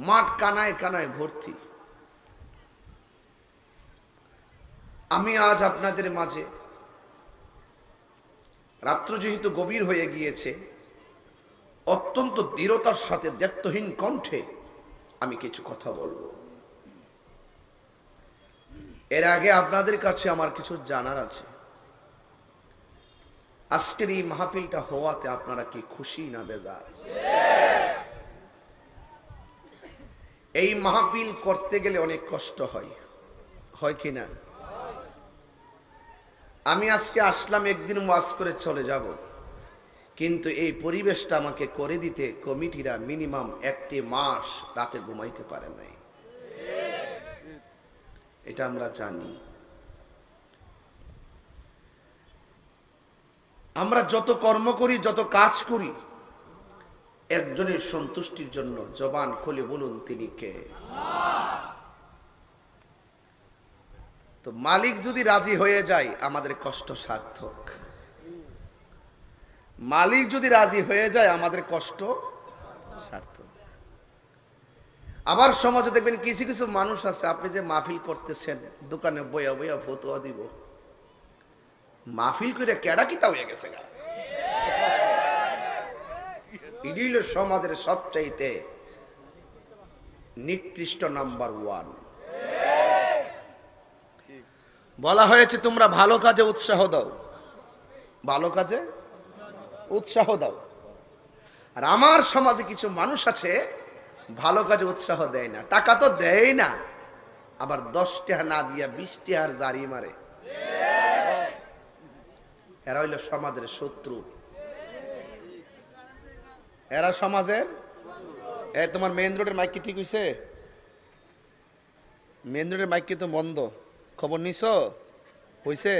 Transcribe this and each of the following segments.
মাঠ কানায় কানায় ভর্তি। আমি আজ আপনাদের মাঝে, রাত্র যেহেতু গভীর হয়ে গিয়েছে, অত্যন্ত দৃঢ়তার সাথে দ্ব্যর্থহীন কণ্ঠে আমি কিছু কথা বলবো। এর আগে আপনাদের কাছে আমার কিছু জানার আছে। আজকের এই মাহফিলটা হওয়াতে আপনারা কি খুশি না বেজার? এই মাহফিল করতে গেলে অনেক কষ্ট হয়, হয় কি না? আমি আজকে আসলাম, একদিন ওয়াজ করে চলে যাব, কিন্তু এই পরিবেশটা আমাকে করে দিতে কমিটিরা মিনিমাম 1 মাস রাতে ঘুমাইতে পারে নাই। এটা আমরা জানি। আমরা যত কর্ম করি, যত কাজ করি, একজনের সন্তুষ্টির জন্য। জবান খুলে বলুন তিনি কে? তো মালিক যদি রাজি হয়ে যায়, আমাদের কষ্ট সার্থক। মালিক যদি রাজি হয়ে যায়, আমাদের কষ্ট সার্থক। আবার সমাজে দেখবেন কিছু কিছু মানুষ আছে, আপনি যে মাহফিল করতেছেন, দোকানে বইয়া বইয়া ফতোয়া দিব, মাহফিল করে কেডা কিতা হয়ে গেছে গা। ইডিল সমাজের সবচাইতে নিকৃষ্ট নাম্বার 1। বলা হয়েছে তোমরা ভালো কাজে উৎসাহ দাও, ভালো কাজে উৎসাহ দাও। আর আমার সমাজে কিছু মানুষ আছে ভালো কাজে উৎসাহ দেয় না, টাকা তো দেয় না, আবার 10 টাকা না দিয়া 20 টাকার জারি মারে। এরা হইল সমাজের শত্রু। এরা সমাজের। তোমার মেইন রোডের মাইক কি ঠিক হইছে? মেইন রোডের মাইক কি তো বন্ধ, খবর নিছ? হইছে?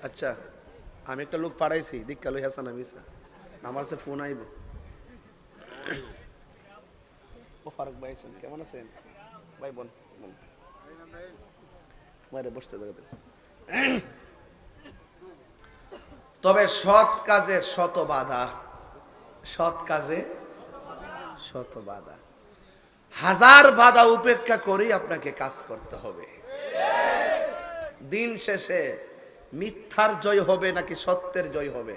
আচ্ছা, আমি একটা লোক পাঠাইছি, দীক্ষা লই হাসান মিসা, আমার কাছে ফোন আইব। ও ফারুক ভাই আছেন, কেমন আছেন ভাই? বোন বাইরে বসতে জায়গাতে। তবে সৎ কাজে শত বাধা, সৎ কাজে শত বাধা। 1000 বাধা উপেক্ষা করেই আপনাকে কাজ করতে হবে। দিন শেষে মিথ্যার জয় হবে নাকি সত্যের জয় হবে?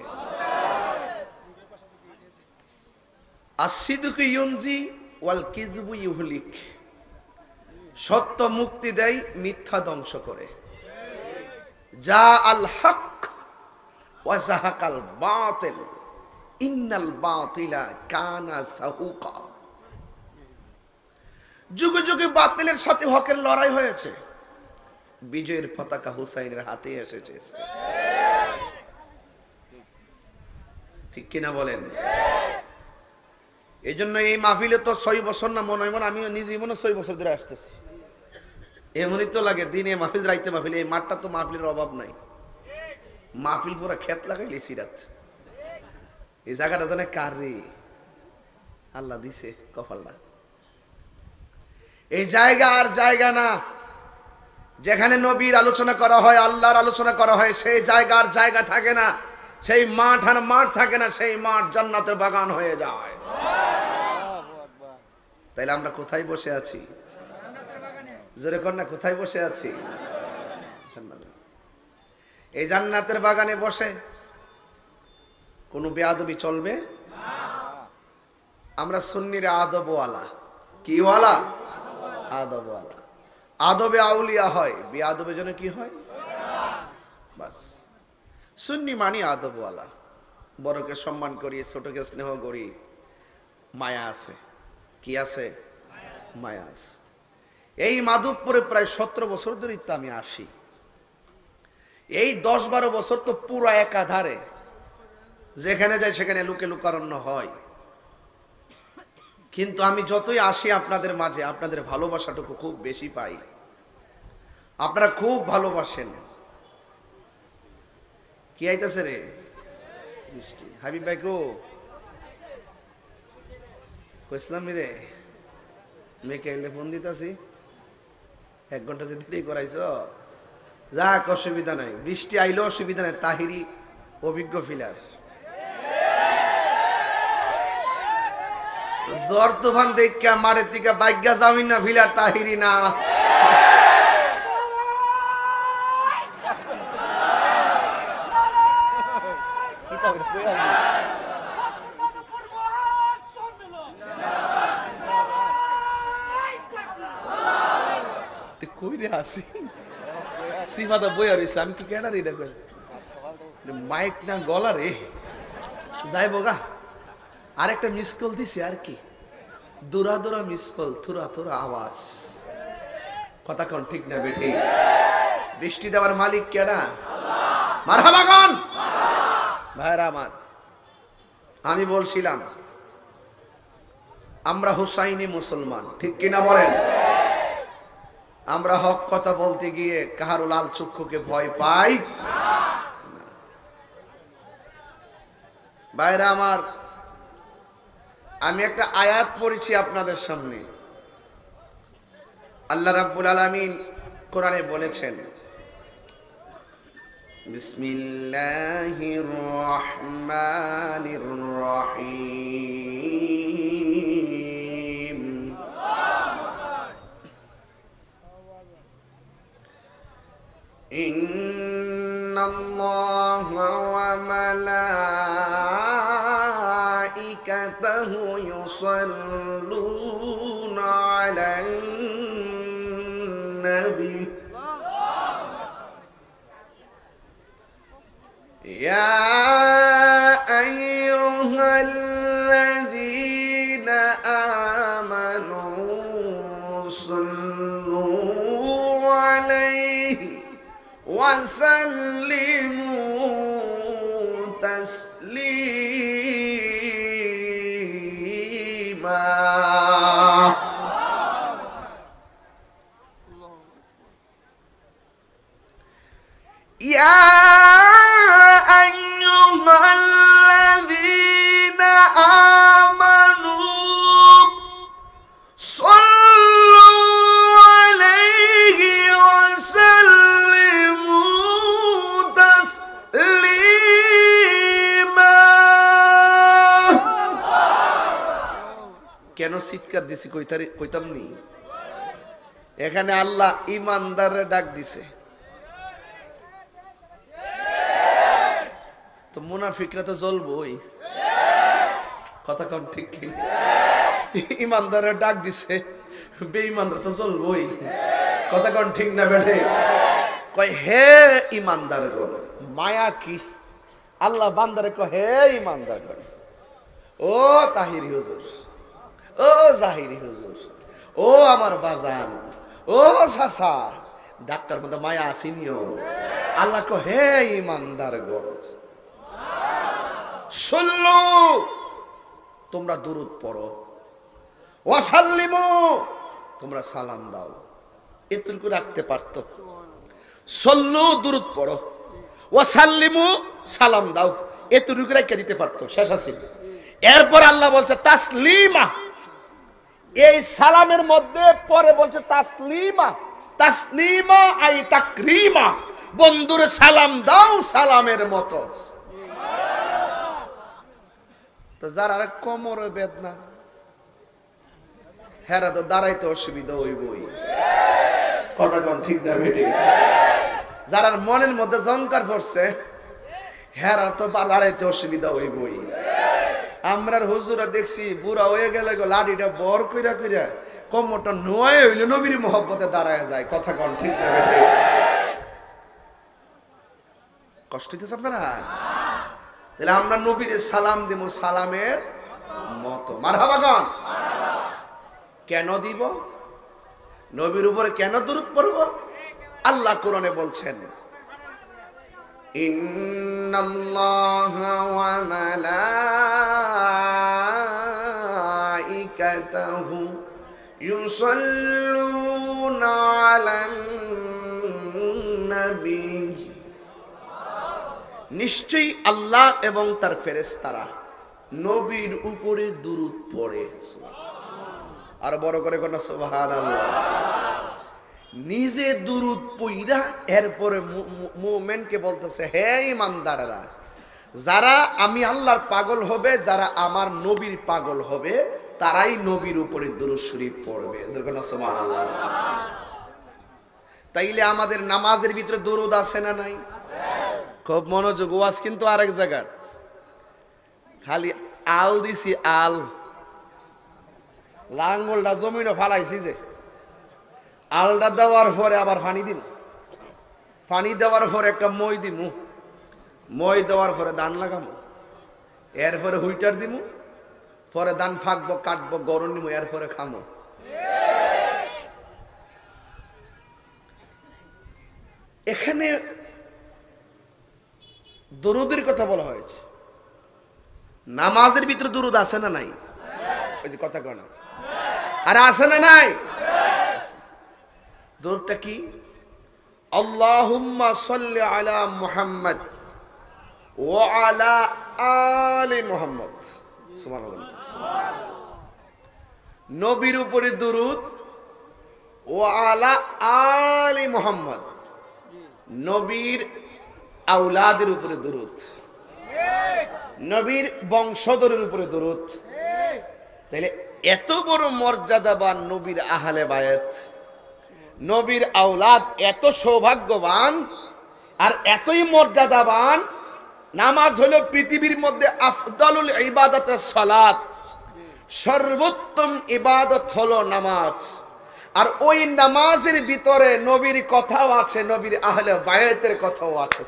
আসিদুকু ইউনজি ওয়াল কিযবু ইউহলিক। সত্য মুক্তি দেয়, মিথ্যা ধ্বংস করে। যা আল হক ওয়া যাহাকাল বাতিল ইন্নাল বাতিলা কানা যাহুকা। যুগে যুগে বাতিলের সাথে হকের লড়াই হয়েছে, বিজয়ের পতাকা হুসাইনের হাতে এসেছে। ঠিক কিনা বলেন? এই জন্য এই মাহফিলে তো 6 বছর না মনে হয়, আমিও নিজেই মনে 6 বছর ধরে আসতেছি। এমনই তো লাগে, দিনে মাহফিল রাইতে মাহফিল। এই মাঠটা তো মাহফিলের অভাব নাই, মাহফিল পুরা ক্ষেত লাগাইলে সিরাচ্ছে। এই জায়গাটা জানে কার রে? আল্লাহ দিছে কপালটা। এই জায়গা আর জায়গা না, যেখানে নবীর আলোচনা করা হয়, আল্লাহর আলোচনা করা হয়, সেই জায়গা আর জায়গা থাকে না, সেই মাঠ আর মাঠ থাকে না, সেই মাঠ জান্নাতের বাগান হয়ে যায়। তাইলে আমরা কোথায় বসে আছি? জোরে কর না, কোথায় বসে আছি? এই জান্নাতের বাগানে বসে কোনো বেয়াদবি চলবে? আমরা সুন্নির আদবওয়ালা। কি ওয়ালা? আদবওয়ালা। আদবে আউলিয়া হয়, বেয়াদবে যেন কি হয়? বাস। সুন্নি মানি আদবওয়ালা। বড়কে সম্মান করি, ছোটকে স্নেহ করি, মায়া আছে। কি আছে? মায়া আছে। এই মাধবপুরে প্রায় 17 বছর ধরে তো আমি আসি। এই 10-12 বছর তো পুরো একাধারে যেখানে যাই সেখানে লুকে লুকারণ্য হয়। কিন্তু আমি যতই আসি আপনাদের মাঝে, আপনাদের ভালোবাসাটুকু খুব বেশি পাই। আপনারা খুব ভালোবাসেন। কি আইতাছে রে? বৃষ্টি। হাবিব ভাই কো কইছিলাম রে, মেয়েকে এলে ফোন দিতেছি, 1 ঘন্টা যে দিতেই করাইছ, যাক অসুবিধা নাই, বৃষ্টি আইলেও অসুবিধা নাই। তাহিরি অভিজ্ঞ ফিলার। জ্বর তুফান দেখা মারের থেকে বাইগা যাবি না ফিলার তাহিরি না। কইরে আসি সিফাদা বইয়া রইছে, আমি কি কেডা রে দেখো মাইক না গলা রে যাইব গা। আরেকটা মিস কল দিছি আর কি, দূরা দূরা মিস কল, থুরা থুরা আওয়াজ। কথা কোন ঠিক না বেঠি? বৃষ্টি দেওয়ার মালিক কেডা? মারহাবা কোন ভাইরা আমার। আমি বলছিলাম আমরা হুসাইনি মুসলমান, ঠিক কিনা বলেন? আমরা হক কথা বলতে গিয়ে কাহারও লাল চক্ষুকে ভয় পাই না। ভাইরা আমার, আমি একটা আয়াত পড়েছি আপনাদের সামনে। আল্লাহ রাব্বুল আলামিন কোরআনে বলেছেন, বিসমিল্লাহির রহমানির রহিম, ইন্নাল্লাহা ওয়া মালাইকাতাহু ইউসাল্লুনা আলান নবী ইয়া আইয়ুহাল্লাযীনা আমানু সাল্লু আলাইহি ওয়া সাল্লিমু তাসলিমা। ইয়া আইয়ুহাল্লাযীনা আমানু সাল্লু আলাইহি ওয়া সাল্লিমু তাসলিমা। কেন চিৎকার দিছি কইতাম নি? এখানে আল্লাহ ইমানদারে ডাক দিছে, তো মুনাফিকরা তো জ্বলবই। কথা কম ঠিক কি? ইমানদারের ডাক দিছে, বেঈমানরা তো জ্বলবই। কথা কম ঠিক না বেঠে? কয় হে ইমানদার গো, মায়া কি? আল্লাহ বান্দারে কয় হে ইমানদার গো, ও তাহিরি হুজুর, ও জাহিরি হুজুর, ও আমার বাজান, ও চাচা, ডাক্তার মধ্যে মায়া আসিনিও। আল্লাহ কয় হে ইমানদার গো, সাল্লু, তোমরা দুরূদ পড়ো, ওয়া সাল্লিমু, তোমরা সালাম দাও। এতটুকু রাখতে পারতো। সাল্লু দুরূদ পড়ো, ওয়া সাল্লিমু সালাম দাও, এতটুকু রেখে দিতে পারতো, শেষ আছে। এরপর আল্লাহ বলছে তাসলিমা, এই সালামের মধ্যে পরে বলছে তাসলিমা। তাসলিমা আই তাকরিমা, বন্ধুরে সালাম দাও সালামের মতো। তো যারা কোমরে বেদনা, হেরা তো দাঁড়াইতে অসুবিধা হইবই। কথা কোন ঠিক না বেটি? যারা মনের মধ্যে জঙ্কার পড়ছে, হেরা তো দাঁড়াইতে অসুবিধা হইবই। আমরার হুজুরা দেখছি বুড়া হয়ে গেলে লাঠিটা বর কইরা কইরা কোমরটা নোয়ায় হইলে নবীর মহব্বতে দাঁড়ায় যায়। কথা কোন ঠিক না বেটি? কষ্ট হইতেছে আপনারা? তাহলে আমরা নবীর সালাম দিব সালামের মতো। মারহাবা কোন? কেন দিব? নবীর উপরে কেন দরুদ পড়ব? আল্লাহ কোরআনে বলছেন, ইন্নাল্লাহা ওয়া মালাইকাতাহু ইউসাল্লুনা আলান নবী, নিশ্চয়ই আল্লাহ এবং তার ফেরেশতারা নবীর উপরে দুরূদ পড়ে। আর বড় করে কোন সুবহানাল্লাহ। নিজে দুরূদ পড়া এরপরে মুমিনকে বলতেছে হে ঈমানদাররা, যারা আমি আল্লাহর পাগল হবে, যারা আমার নবীর পাগল হবে, তারাই নবীর উপরে দুরূদ শরীফ পড়বে। সুবহানাল্লাহ। তাইলে আমাদের নামাজের ভিতরে দুরূদ আছে না নাই? খুব মনোযোগ, ওয়াজ কিন্তু আরেক জায়গা। খালি আল দিছি, আল লাঙ্গলটা জমিনে ফালাইছি, যে আলটা দেওয়ার পরে আবার পানি দিব, পানি দেওয়ার পরে একটা মই দিমু, মই দেওয়ার পরে ধান লাগামু, এরপরে হুইটার দিমু, পরে ধান ফাঁকবো, কাটবো, গরম নিমু, এরপরে খামো। এখানে দরুদের কথা বলা হয়েছে। নামাজের ভিতরে দরুদ আছে না নাই? ওই যে কথা কয় না, আরে আছে না নাই? দরুদটা কি? আল্লাহুম্মা সাল্লি আলা মুহাম্মদ ওয়া আলা আলি মুহাম্মদ। সুবহানাল্লাহ। নবীর উপরে দরুদ, ওয়া আলা আলি মুহাম্মদ, নবীর আওলাদের উপরে দরুদ, নবীর বংশধরের উপরে দরুদ। তাইলে এত বড় মর্যাদাবান নবীর আহলে বায়াত, নবীর আওলাদ এত সৌভাগ্যবান আর এতই মর্যাদাবান। নামাজ হলো পৃথিবীর মধ্যে আফদালুল ইবাদাতের সালাত, সর্বোত্তম ইবাদত হলো নামাজ। আর ওই নামাজের ভিতরে নবীর কথাও আছে, নবীর আহলে বায়াতের কথাও আছে।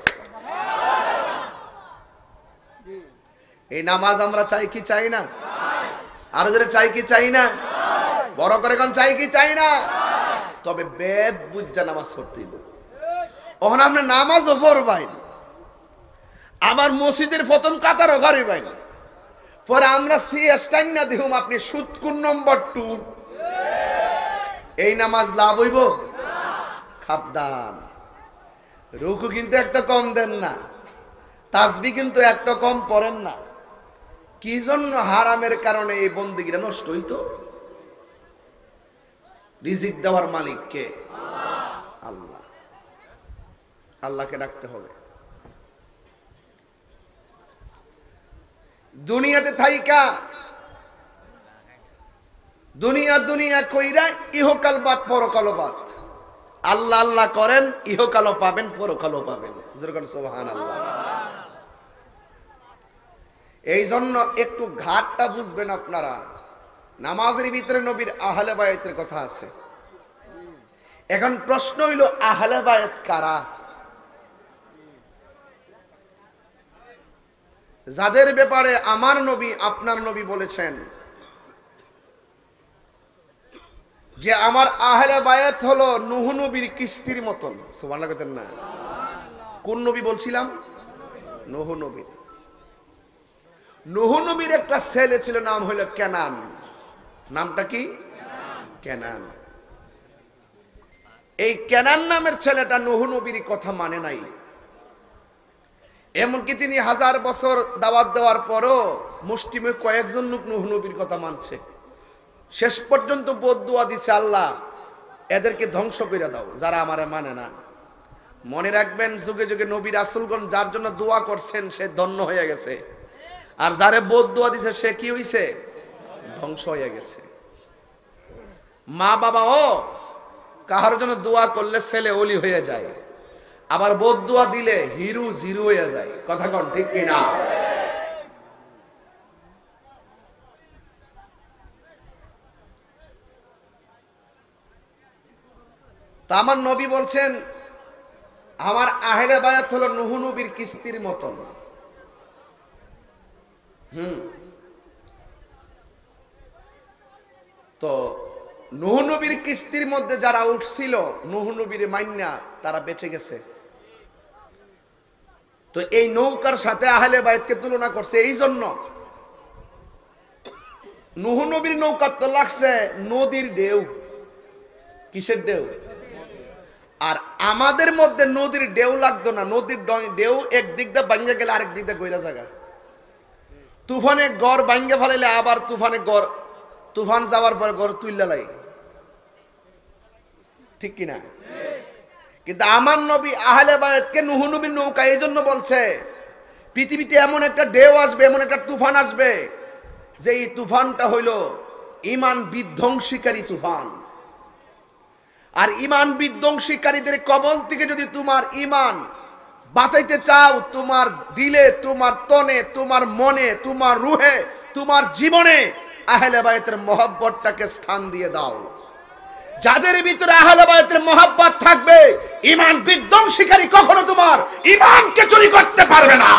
এই নামাজ আমরা চাই কি চাই না? আরো জোরে চাই কি চাই না? বড় করে কোন চাই কি চাই না? তবে বেদ বুঝা নামাজ পড়তে হইব। ওখানে আপনি নামাজও পড়বেন, আবার মসজিদের প্রথম কাতারও গাড়িবেন, পরে আমরা সিএসটাইন না দিহুম আপনি সুৎকুন নম্বর 2। এই নামাজ লাভ হইব? খাবদান। রুকু কিন্তু একটা কম দেন না, তাসবিহ কিন্তু একটা কম পড়েন না। কি জন্য? হারামের কারণে এই বন্দেগীটা নষ্ট হইতো। রিজিক দেওয়ার মালিক কে? আল্লাহ। আল্লাহকে ডাকতে হবে। দুনিয়াতে থাইকা দুনিয়া দুনিয়া কইরা ইহকাল বাদ পরকাল বাদ। আল্লাহ আল্লাহ করেন, ইহকালও পাবেন, পরকালও পাবেন। যেরকম সুবহানাল্লাহ। এই জন্য একটু ঘাটটা বুঝবেন আপনারা। নামাজের ভিতরে নবীর আহলে বায়াতের কথা আছে। এখন প্রশ্ন হইল, আহলে বায়াত কারা? যাদের ব্যাপারে আমার নবী আপনার নবী বলেছেন যে আমার আহলে বায়াত হলো নূহ নবীর কিস্তির মতন। সুবহানাল্লাহ বলেন না? কোন নবী বলছিলাম? নূহ নবী। নূহ নবীর একটা ছেলে ছিল, নাম হলো কেনান। নামটা কি? কেনান। এই কেনান নামের ছেলেটা নূহ নবীর কথা মানে নাই। এমনকি তিনি 1000 বছর দাওয়াত দেওয়ার পরও মুষ্টিমে কয়েকজন লোক নূহ নবীর কথা মানছে। শেষ পর্যন্ত বদদুয়া দিছে, আল্লাহ এদেরকে ধ্বংস করে দাও যারা আমারে মানে না। মনে রাখবেন, যুগে যুগে নবী রাসূলগণ যার জন্য দোয়া করছেন সে ধন্য হয়ে গেছে, আর যারে বদদুয়া দিছে সে কি হইছে? ধ্বংস হয়ে গেছে। মা বাবাও কাহার জন্য দোয়া করলে ছেলে ওলি হয়ে যায়, আবার বদদুয়া দিলে হিরু জিরু হয়ে যায়। কথা কোন ঠিক কিনা? তা আমার নবী বলছেন আমার আহলে বায়াত হলো নূহ নবীর কিস্তির মতন। তো নূহ নবীর কিস্তির মধ্যে যারা উঠছিল নূহ নবীর মাইন্না, তারা বেঁচে গেছে। তো এই নৌকার সাথে আহলে বায়াতকে তুলনা করছে। এই জন্য নূহ নবীর নৌকা তো লাগছে নদীর ঢেউ। কিসের ঢেউ? আর আমাদের মধ্যে নদীর ঢেউ লাগতো না। নদীর ঢেউ একদিক দিয়ে ভাঙ্গে গেলে আরেক দিক দিয়ে গইরা জায়গা। তুফানে গড় ভাঙ্গে ফেলাইলে আবার তুফান যাওয়ার পর গড় তুইলা লাই, ঠিক কিনা? কিন্তু আমার নবী আহলে বায়াতকে নূহ নবীর নৌকা এই জন্য বলছে, পৃথিবীতে এমন একটা ঢেউ আসবে, এমন একটা তুফান আসবে যে এই তুফানটা হইল ঈমান বিধ্বংসীকারী তুফান। আর ঈমান বিধ্বংসীকারীদের কবল থেকে যদি তোমার ঈমান বাঁচাইতে চাও, তোমার দিলে, তোমার তনে, তোমার মনে, তোমার রুহে, তোমার জীবনে আহলে বায়তের মহব্বতটাকে স্থান দিয়ে দাও। যাদের ভিতরে আহলে বায়তের মহব্বত থাকবে, ঈমান বিধ্বংসীকারী কখনো তোমার ঈমানকে চুরি করতে পারবে না।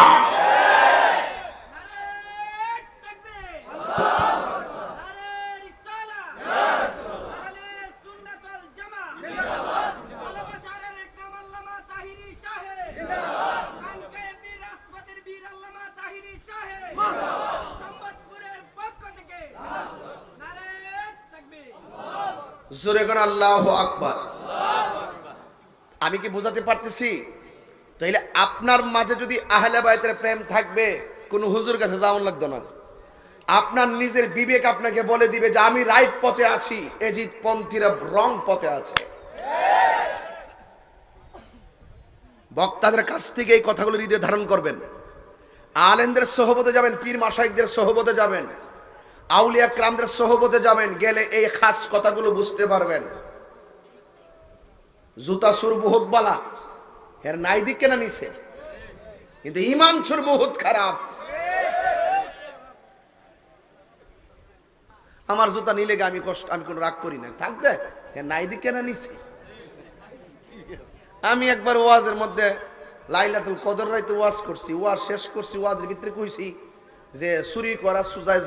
জোরে করে আল্লাহু আকবার। আমি কি বোঝাতে পারতেছি? তাইলে আপনার মাঝে যদি আহলে বায়তের প্রেম থাকবে, কোন হুজুর কাছে যাওয়ান লাগতো না। আপনার নিজের বিবেক আপনাকে বলে দিবে যে আমি রাইট পথে আছি, এজিদ পন্থীরা রং পথে আছে। বক্তাদের কাছ থেকে এই কথাগুলো হৃদয়ে ধারণ করবেন। আলেমদের সোহবতে যাবেন, পীর মাশাইখদের সোহবতে যাবেন, আউলিয়া কিরামদের সোহবতে যাবেন, গেলে এই খাস কথাগুলো বুঝতে পারবেন। জুতা সুর বহুত বালা, এর নাই দিক কেনা নিছে, কিন্তু ঈমান সুর বহুত খারাপ। আমার জুতা নিলে আমি কষ্ট, আমি কোনো রাগ করি না, থাকতে এর নাই দিক কেনা নিছে। আমি একবার ওয়াজের মধ্যে লাইলাতুল কদর রাইতে ওয়াজ করছি, ওয়াজ শেষ করছি, ওয়াজের ভিতরে কইছি যে চুরি করা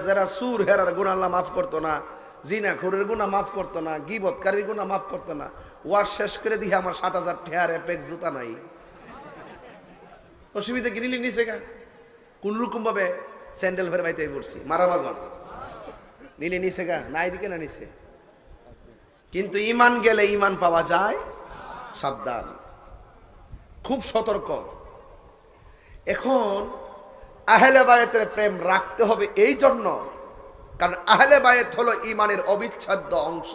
যারা সুর হেরার গুনাহ আল্লাহ মাফ করতো না, জিনাখোরের গুনাহ মাফ করতো না, গীবতকারীর গুনাহ মাফ করতো না। ওয়াজ শেষ করে দিয়ে আমার ৭,০০০ টাকার এপেক জুতা নাই। অসুবিধা কি নিলি নিছে গা, কোন রকম ভাবে স্যান্ডেল ফের বাইতে পড়ছি, মারামাগন নিলে নিছে গা, নাই দিকে না নিছে। কিন্তু ঈমান গেলে ঈমান পাওয়া যায়। সাবধান, খুব সতর্ক। এখন আহলে বায়তের প্রেম রাখতে হবে এই জন্য, কারণ আহলে বায়ত হলো ঈমানের অবিচ্ছেদ্য অংশ।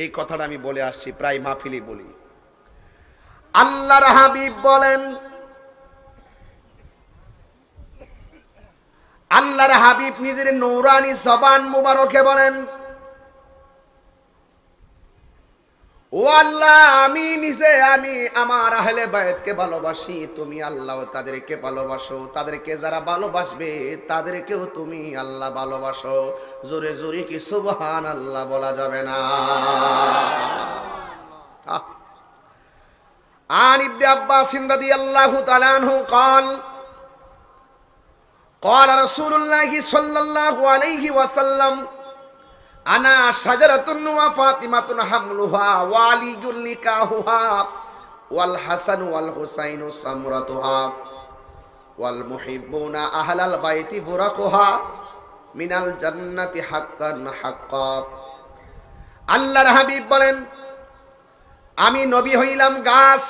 এই কথাটা আমি বলে আসছি, প্রায় মাহফিলে বলি। আল্লাহর হাবিব বলেন, আল্লাহর হাবিব নিজের নূরানি জবান মুবারকে বলেন, ও আল্লাহ, আমি নিজে আমি আমার আহলে বায়তকে ভালোবাসি, তুমি আল্লাহ তাদেরকে ভালোবাসো, তাদেরকে যারা ভালোবাসবে তাদেরকেও তুমি আল্লাহ ভালোবাসো। জোরে জোরে কি সুবহানাল্লাহ বলা যাবে না? আন ইবনে আব্বাস রাদিয়াল্লাহু তাআলা আনহু قال قال رسول الله صلى الله عليه وسلم আনা শাজারাতুন ওয়া ফাতিমাতুন হামলুহা ওয়া আলিয়ুল লিকাহুহা ওয়াল হাসান ওয়াল হুসাইনু সামরাতুহা ওয়াল মুহিব্বুনা আহলাল বাইতি বুরাকুহা মিনাল জান্নাতি হাক্কান হাক্কা। আল্লাহর হাবিব বলেন, আমি নবী হইলাম গাছ,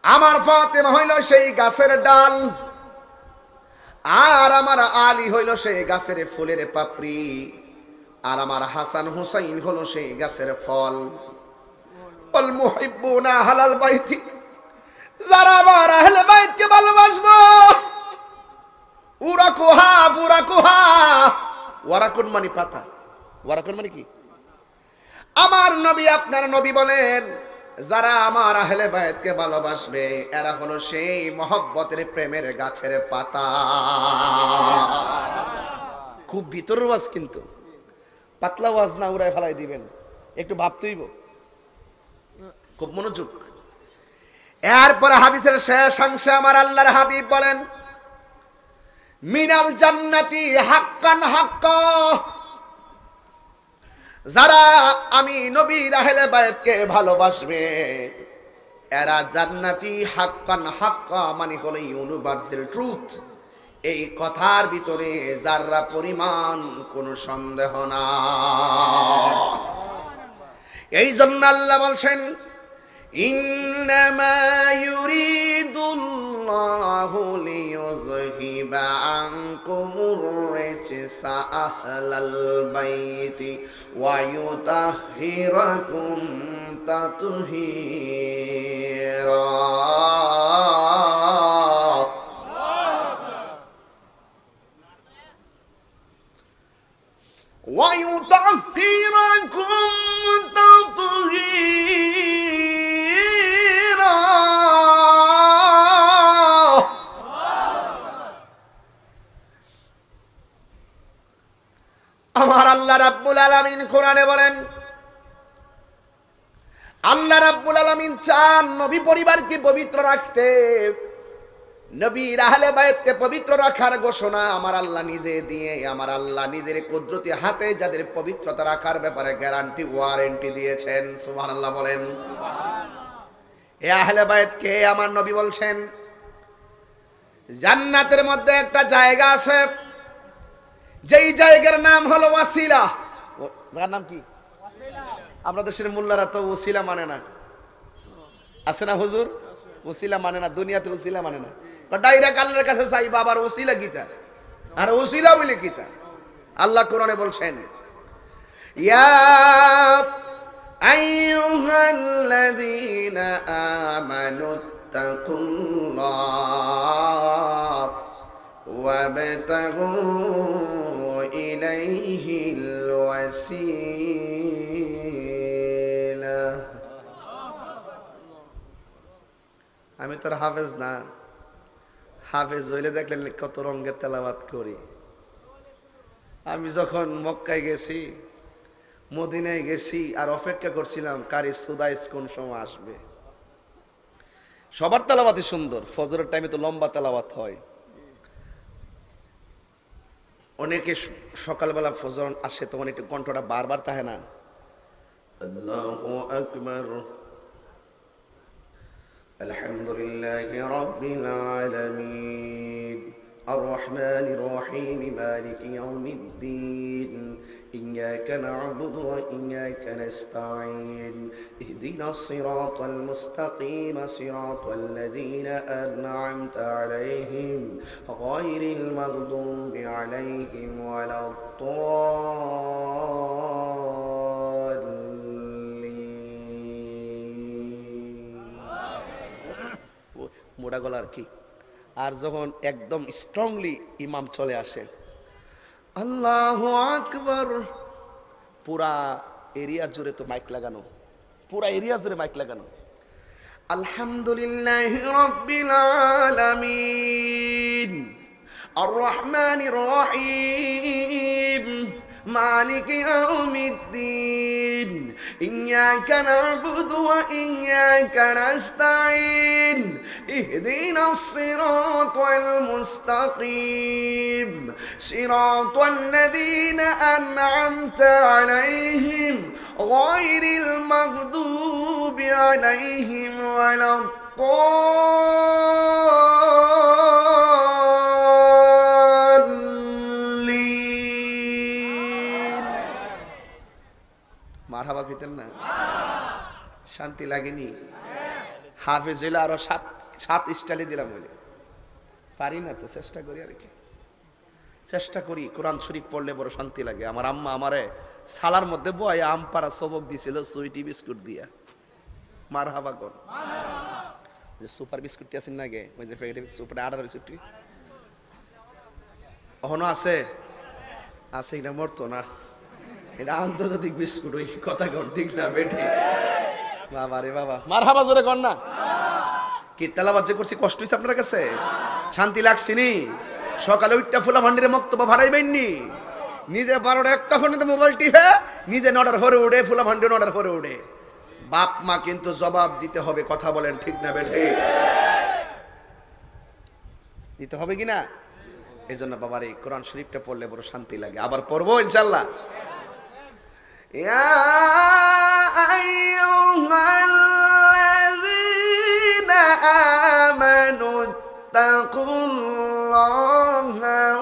আমার ফাতেমা হইল সেই গাছের ডাল, আর আমার আলী হইল সেই গাছের ফুলের পাপড়ি, আর আমার হাসান হুসাইন হলো সেই গাছের ফল। ওয়াল মুহিব্বুনা আহলাল বাইতি, যারা আমার আহলে বাইতকে ভালোবাসবো, উরাকুহা ফুরাকুহা, ওয়ারাকুন মানে পাতা, ওয়ারাকুন মানে কি? আমার নবী আপনার নবী বলেন, যারা আমার আহলে বায়তকে ভালোবাসবে এরা হলো সেই মহব্বতের প্রেমের গাছের পাতা। খুব ভিতরের ওয়াজ, কিন্তু পাতলা ওয়াজ না, উড়ায় ফেলাই দিবেন, একটু ভাবতেইব, খুব মনোযোগ। এরপরে হাদিসের শেষ অংশে আমার আল্লাহর হাবিব বলেন, মিনাল জান্নাতি হাক্কান হাক্কা, যারা আমি নবীর আহলে বায়তকে ভালোবাসবে এরা জান্নাতি হাক্কান হাক্কা, মানে হলো ইউনিভার্সাল ট্রুথ। এই কথার ভিতরে যারা পরিমাণ কোনো সন্দেহ না। এই জন্য আল্লাহ বলছেন, ইন্নামা ইউরিদুল্লাহু লিইয়ুযহিবা আনকুমুর রিজসা আহলাল বাইতি ওয়া ইউতাহহিরাকুম তাতহীরা। ويطهركم تطهيرا আমার আল্লাহ রাব্বুল আলামিন কোরআনে বলেন, আল্লাহ রাব্বুল আলামিন চান নবী পরিবারকে পবিত্র রাখতে, নবীর আহলে বায়তকে পবিত্র রাখার ঘোষণা আমার আল্লাহ নিজে দিয়ে, আমার আল্লাহ নিজের কুদরতি হাতে যাদের পবিত্রতা রাখার ব্যাপারে গ্যারান্টি ওয়ারেন্টি দিয়েছেন। সুবহানাল্লাহ বলেন। এ আহলে বায়তকে আমার নবী বলছেন জান্নাতের মধ্যে একটা জায়গা আছে, যেই জায়গার নাম হলো ওয়াসিলা। জায়গার নাম কি? আমরা দেশের মোল্লারা তো ওসিলা মানে না, আছে না হুজুর? ওসিলা মানে না, দুনিয়াতে ওসিলা মানে না, ডাইরেক্ট আল্লাহর কাছে চাই বাবার ওসিলা কিতা, আর ওসিলা বলে কিতা। আল্লাহ কোরআনে বলছেন, ইয়া আইয়ুহাল্লাযীনা আমানুত্তাকুল্লাহ ওয়াবতাগু ইলাইহিল ওয়াসিলা। আমি তোর হাফেজ না, হাফেজ হইলে দেখলেন কত রঙের তেলাওয়াত করি। আমি যখন মক্কায় গেছি, মদিনায় গেছি, আর অপেক্ষা করছিলাম কারি সুদাইস কোন সময় আসবে। সবার তেলাওয়াতই সুন্দর, ফজরের টাইমে তো লম্বা তেলাওয়াত হয়। অনেকে সকালবেলা ফজর আসে তখন একটু কণ্ঠটা বারবার থাকে না, আল্লাহু আকবার, আলহামদুলিল্লাহি রাব্বিল আলামিন, আর রহমানির রহিম, মালিকি ইয়াউমিদ্দিন, ইয়্যাকা না'বুদু ওয়া ইয়্যাকা নাস্তাঈন, ইহদিনাস সিরাতাল মুস্তাকিম, সিরাতাল লাযীনা আন'আমতা আলাইহিম, গায়রিল মাগদুবি আলাইহিম ওয়ালাদ-দাল্লিন। মোটা গলার কি? আর যখন একদম স্ট্রংলি ইমাম চলে আসে, আল্লাহু আকবার, পুরা এরিয়া জুড়ে তো মাইক লাগানো, পুরা এরিয়া জুড়ে মাইক লাগানো, আলহামদুলিল্লাহি রাব্বিল আলামিন, আর রহমানির রহিম, মালিকি ইয়াউমিদ্দিন, ইয়্যাকা না'বুদু ওয়া ইয়্যাকা নাস্তাঈন, ইহদিনাস সিরাতাল মুস্তাকিম, সিরাতাল লাযীনা আন'আমতা আলাইহিম, গায়রিল মাগদুবি আলাইহিম ওয়ালাদ-দাল্লিন। মারহাবা কইতেন না? শান্তি লাগেনি? হাফেজ হইলে আরো সাত স্টাইলে দিলাম, বলে পারি না তো, চেষ্টা করি আর কি, চেষ্টা করি। কোরআন শরীফ পড়লে বড় শান্তি লাগে। আমার আম্মা আমারে সালার মধ্যে বয় আম পাড়া সবক দিছিল সুইটি বিস্কুট দিয়া। মারহাবা কোন সুপার বিস্কুটটি আছেন না গে, ওই যে সুপার আডার বিস্কুটটি এখনো আছে, আছে এটা মরতো না, এটা আন্তর্জাতিক বিস্কুট, ওই কথা কন ঠিক না বেঠি? বাবা রে বাবা, মারহাবা জোরে কর না। কি তেলাওয়াত যে করছি কষ্ট হইছে আপনার কাছে? শান্তি লাগছে নি? সকালে উঠটা ফুলা ভান্ডিরে মক্তবা ভাড়াইবেননি, নিজে 12টা 1টা ফোনে মোবাইল টিপে নিজে নডার হরে উঠে, ফুলা ভান্ডি নডার হরে উঠে। বাপ মা কিন্তু জবাব দিতে হবে, কথা বলেন ঠিক না বেঠি? দিতে হবে কিনা? এই জন্য বাবার এই কোরআন শরীফটা পড়লে বড় শান্তি লাগে। আবার পড়বো ইনশাল্লাহ। ইয়া আইয়ুহাল্লাযীনা আমানুত্তাকুল্লাহা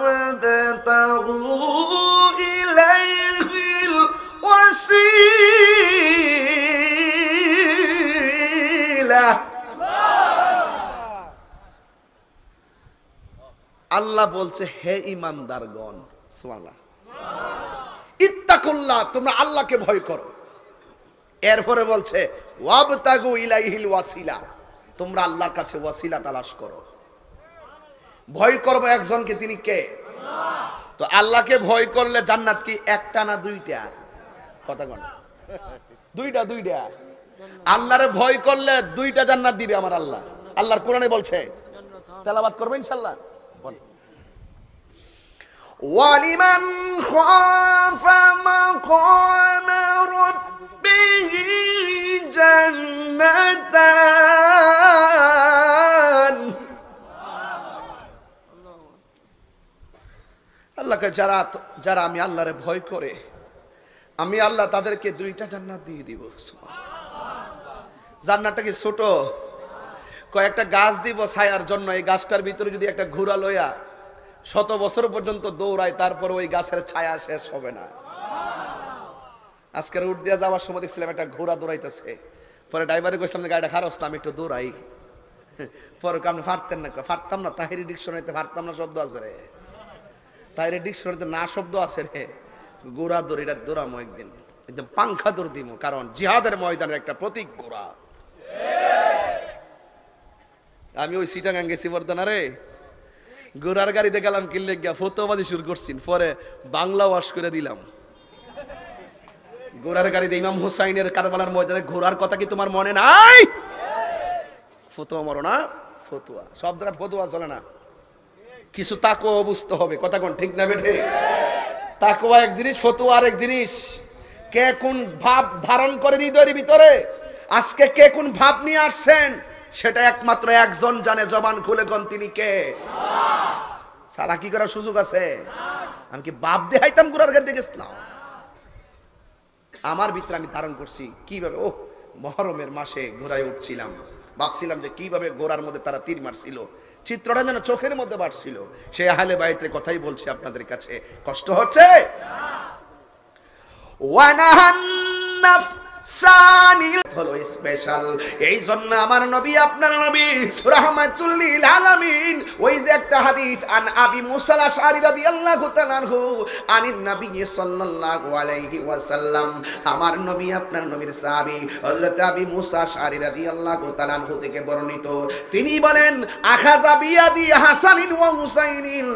ওয়াবতাগু ইলাইহিল ওয়াসিলা। আল্লাহ বলছে, হে ঈমানদারগণ, সুবহানাল্লাহ, ইত্তাকুল্লাহ, তোমরা আল্লাহকে ভয় করো। এরপরে বলছে ওয়াবতাগু ইলাইহিল ওয়াসিলা, তোমরা আল্লাহর কাছে ওয়াসিলা তালাশ করো। ভয় করবো একজনকে, তিনি কে? তো আল্লাহকে ভয় করলে জান্নাত কি একটা না দুইটা? কথা কোন? দুইটা। আল্লাহরে ভয় করলে দুইটা জান্নাত দিবে আমার আল্লাহ। আল্লাহর কোরআনে বলছে, তেলাওয়াত করবে ইনশাআল্লাহ। ওয়ালিমান খাফা মাকাম রাব্বিহি জান্নাতান। আল্লাহকে যারা আমি আল্লাহরে ভয় করে, আমি আল্লাহ তাদেরকে দুইটা জান্নাত দিয়ে দিব। জান্নাতটা কি ছোট? কয়েকটা গাছ দিব ছায়ার জন্য। এই গাছটার ভিতরে যদি একটা ঘোড়া লইয়া 100 বছর পর্যন্ত দৌড়ায়, তারপর ওই গাছের ছায়া শেষ হবে না। আজকের উঠ দিয়ে যাওয়ার সময় দেখছিলাম একটা ঘোড়া দৌড়াইতেছে। পরে ড্রাইভারে কইছিলাম যে গাড়িটা খারাপ, আমি একটু দৌড়াই। পরে আপনি পারতাম না। তাহিরি ডিকশনারিতে পারতাম না শব্দ আছে রে। তাহিরি ডিকশনারিতে না শব্দ আছে রে। ঘোড়া দৌড়িটা দৌড়ামো একদিন, একদম পাংখা দৌড় দিব, কারণ জিহাদের ময়দানের একটা প্রতীক ঘোড়া। আমি ওই সিটাগাং গেছি বর্ধমানে, ঘোড়ার গাড়িতে গেলাম, কিনলে গিয়া ফতোবাজি শুরু করছি। পরে বাংলা ওয়াশ করে দিলাম। ঘোড়ার গাড়িতে ইমাম হুসাইনের কারবালার ময়দানে ঘোড়ার কথা কি তোমার মনে নাই? ফতোয়া মারো না, ফতোয়া সব জায়গায় ফতোয়া চলে না। কিছু তাকওয়া বুঝতে হবে। কথা কোন ঠিক না বেঠে? তাকওয়া এক জিনিস, ফতোয়া আরেক জিনিস। কে কোন ভাব ধারণ করে হৃদয়ের ভিতরে, আজকে কে কোন ভাব নিয়ে আসছেন, সেটা একমাত্র একজন জানে। জবান খুলে কোন তিনি কে? চালাকি করার সুযোগ আছে? আমি কি বাপ দেখাইতাম ঘোড়ার গাড়িতে গেছিলাম? আমার ভিতরে আমি ধারণ করছি কিভাবে। ও মহরমের মাসে ঘোড়ায় উঠছিলাম, ভাবছিলাম যে কিভাবে ঘোড়ার মধ্যে তারা তীর মারছিল, চিত্রটা যেন চোখের মধ্যে বাড়ছিল। সে আহলে বাইতের কথাই বলছি আপনাদের কাছে। কষ্ট হচ্ছে? হলো স্পেশাল। এই জন্য আমার নবী, আপনার নবী রাহমাতুল লিল আলামিন, ওই যে একটা হাদিস, আন আবি মুসা আল-আশআরী রাদিয়াল্লাহু তাআলা আনহু আনিন নবী সাল্লাল্লাহু আলাইহি ওয়াসাল্লাম, আমার নবী আপনার নবীর সাহাবী হযরত আবি মুসা আল-আশআরী রাদিয়াল্লাহু তাআলা আনহু থেকে বর্ণিত, তিনি বলেন, আখাযা বিয়াদি হাসানিন ওয়া হুসাইনিন,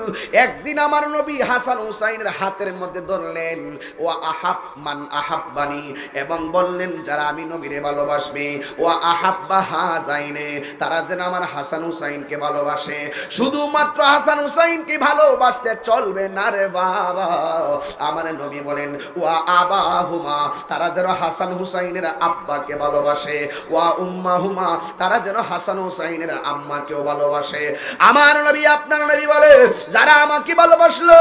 একদিন আমার নবী হাসান হুসাইনের হাতের মধ্যে ধরলেন, ওয়া আহাব মান আহাব্বানি, এবং বললেন যারা আমি নবীরে ভালোবাসবে, ওয়া আহাব্বা হাযাইনে, তারা যেন আমার হাসান হুসাইনকে ভালোবাসে। শুধুমাত্র হাসান হুসাইনকে ভালোবাসতে চলবে না রে বাবা, আমার নবী বলেন ওয়া আবাহুমা, তারা যেন হাসান হুসাইনের আব্বাকে ভালোবাসে, ওয়া উম্মাহুমা, তারা যেন হাসান হুসাইনের আম্মাকেও ভালোবাসে। আমার নবী আপনার নবী বলে, যারা আমাকে ভালোবাসলো,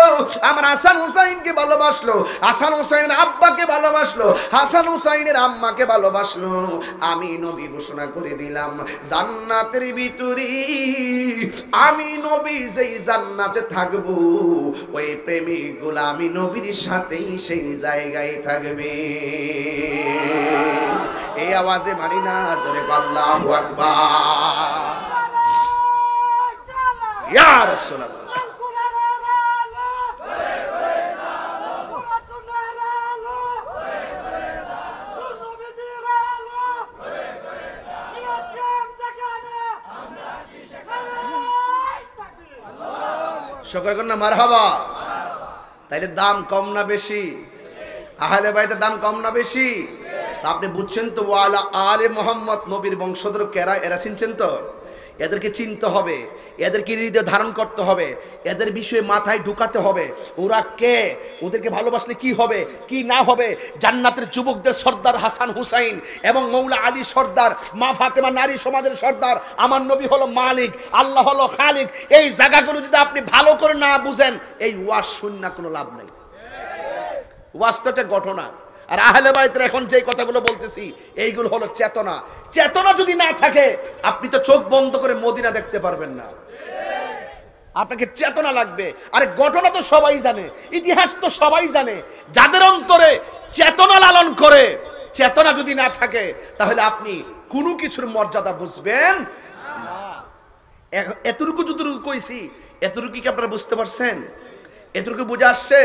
আমার হাসান হুসাইনকে ভালোবাসলো, হাসান হুসাইনের আব্বাকে ভালোবাসলো, হাসান হুসাইনের আম্মাকে ভালোবাসলো, আমি নবী ঘোষণা করে দিলাম, জান্নাতের ভিতরে আমি নবী যেই জান্নাতে থাকবো, ওই প্রেমিকগুলো আমি নবীর সাথেই সেই জায়গায় থাকবে। এই আওয়াজে মানি না জোরে আল্লাহু আকবার। ইয়া রাসূলুল্লাহ, সকলে কন্যা মারহাবা। তাইলে দাম কম না বেশি? আহলে বাইতের দাম কম না বেশি? তা আপনি বুঝছেন তো, ওয়ালা আলে মোহাম্মদ, নবীর বংশধর কেরা, এরা চিনছেন তো? এদেরকে চিনতে হবে, এদেরকে হৃদয়ে ধারণ করতে হবে, এদের বিষয়ে মাথায় ঢুকাতে হবে। ওরা কে, ওদেরকে ভালোবাসলে কি হবে কি না হবে। জান্নাতের যুবকদের সর্দার হাসান হুসাইন এবং মৌলা আলী সর্দার, মা ফাতেমা নারী সমাজের সর্দার, আমার নবী হলো মালিক, আল্লাহ হলো খালিক। এই জায়গাগুলো যদি আপনি ভালো করে না বুঝেন, এই ওয়াজ শুননা কোনো লাভ নেই। ওয়াজ তো একটা ঘটনা। আর আহলে বাইতের এখন যে কথাগুলো বলতেছি, এইগুলো হলো চেতনা। চেতনা যদি না থাকে, আপনি তো চোখ বন্ধ করে মদিনা দেখতে পারবেন না। আপনাকে চেতনা লাগবে। আরে ঘটনা তো সবাই জানে, ইতিহাস তো সবাই জানে। যাদের অন্তরে চেতনা লালন করে, চেতনা যদি না থাকে, তাহলে আপনি কোনো কিছুর মর্যাদা বুঝবেন না। এতটুকু যতটুকু কইছি, এতটুকু কি আপনারা বুঝতে পারছেন? এতটুকু বুঝে আসছে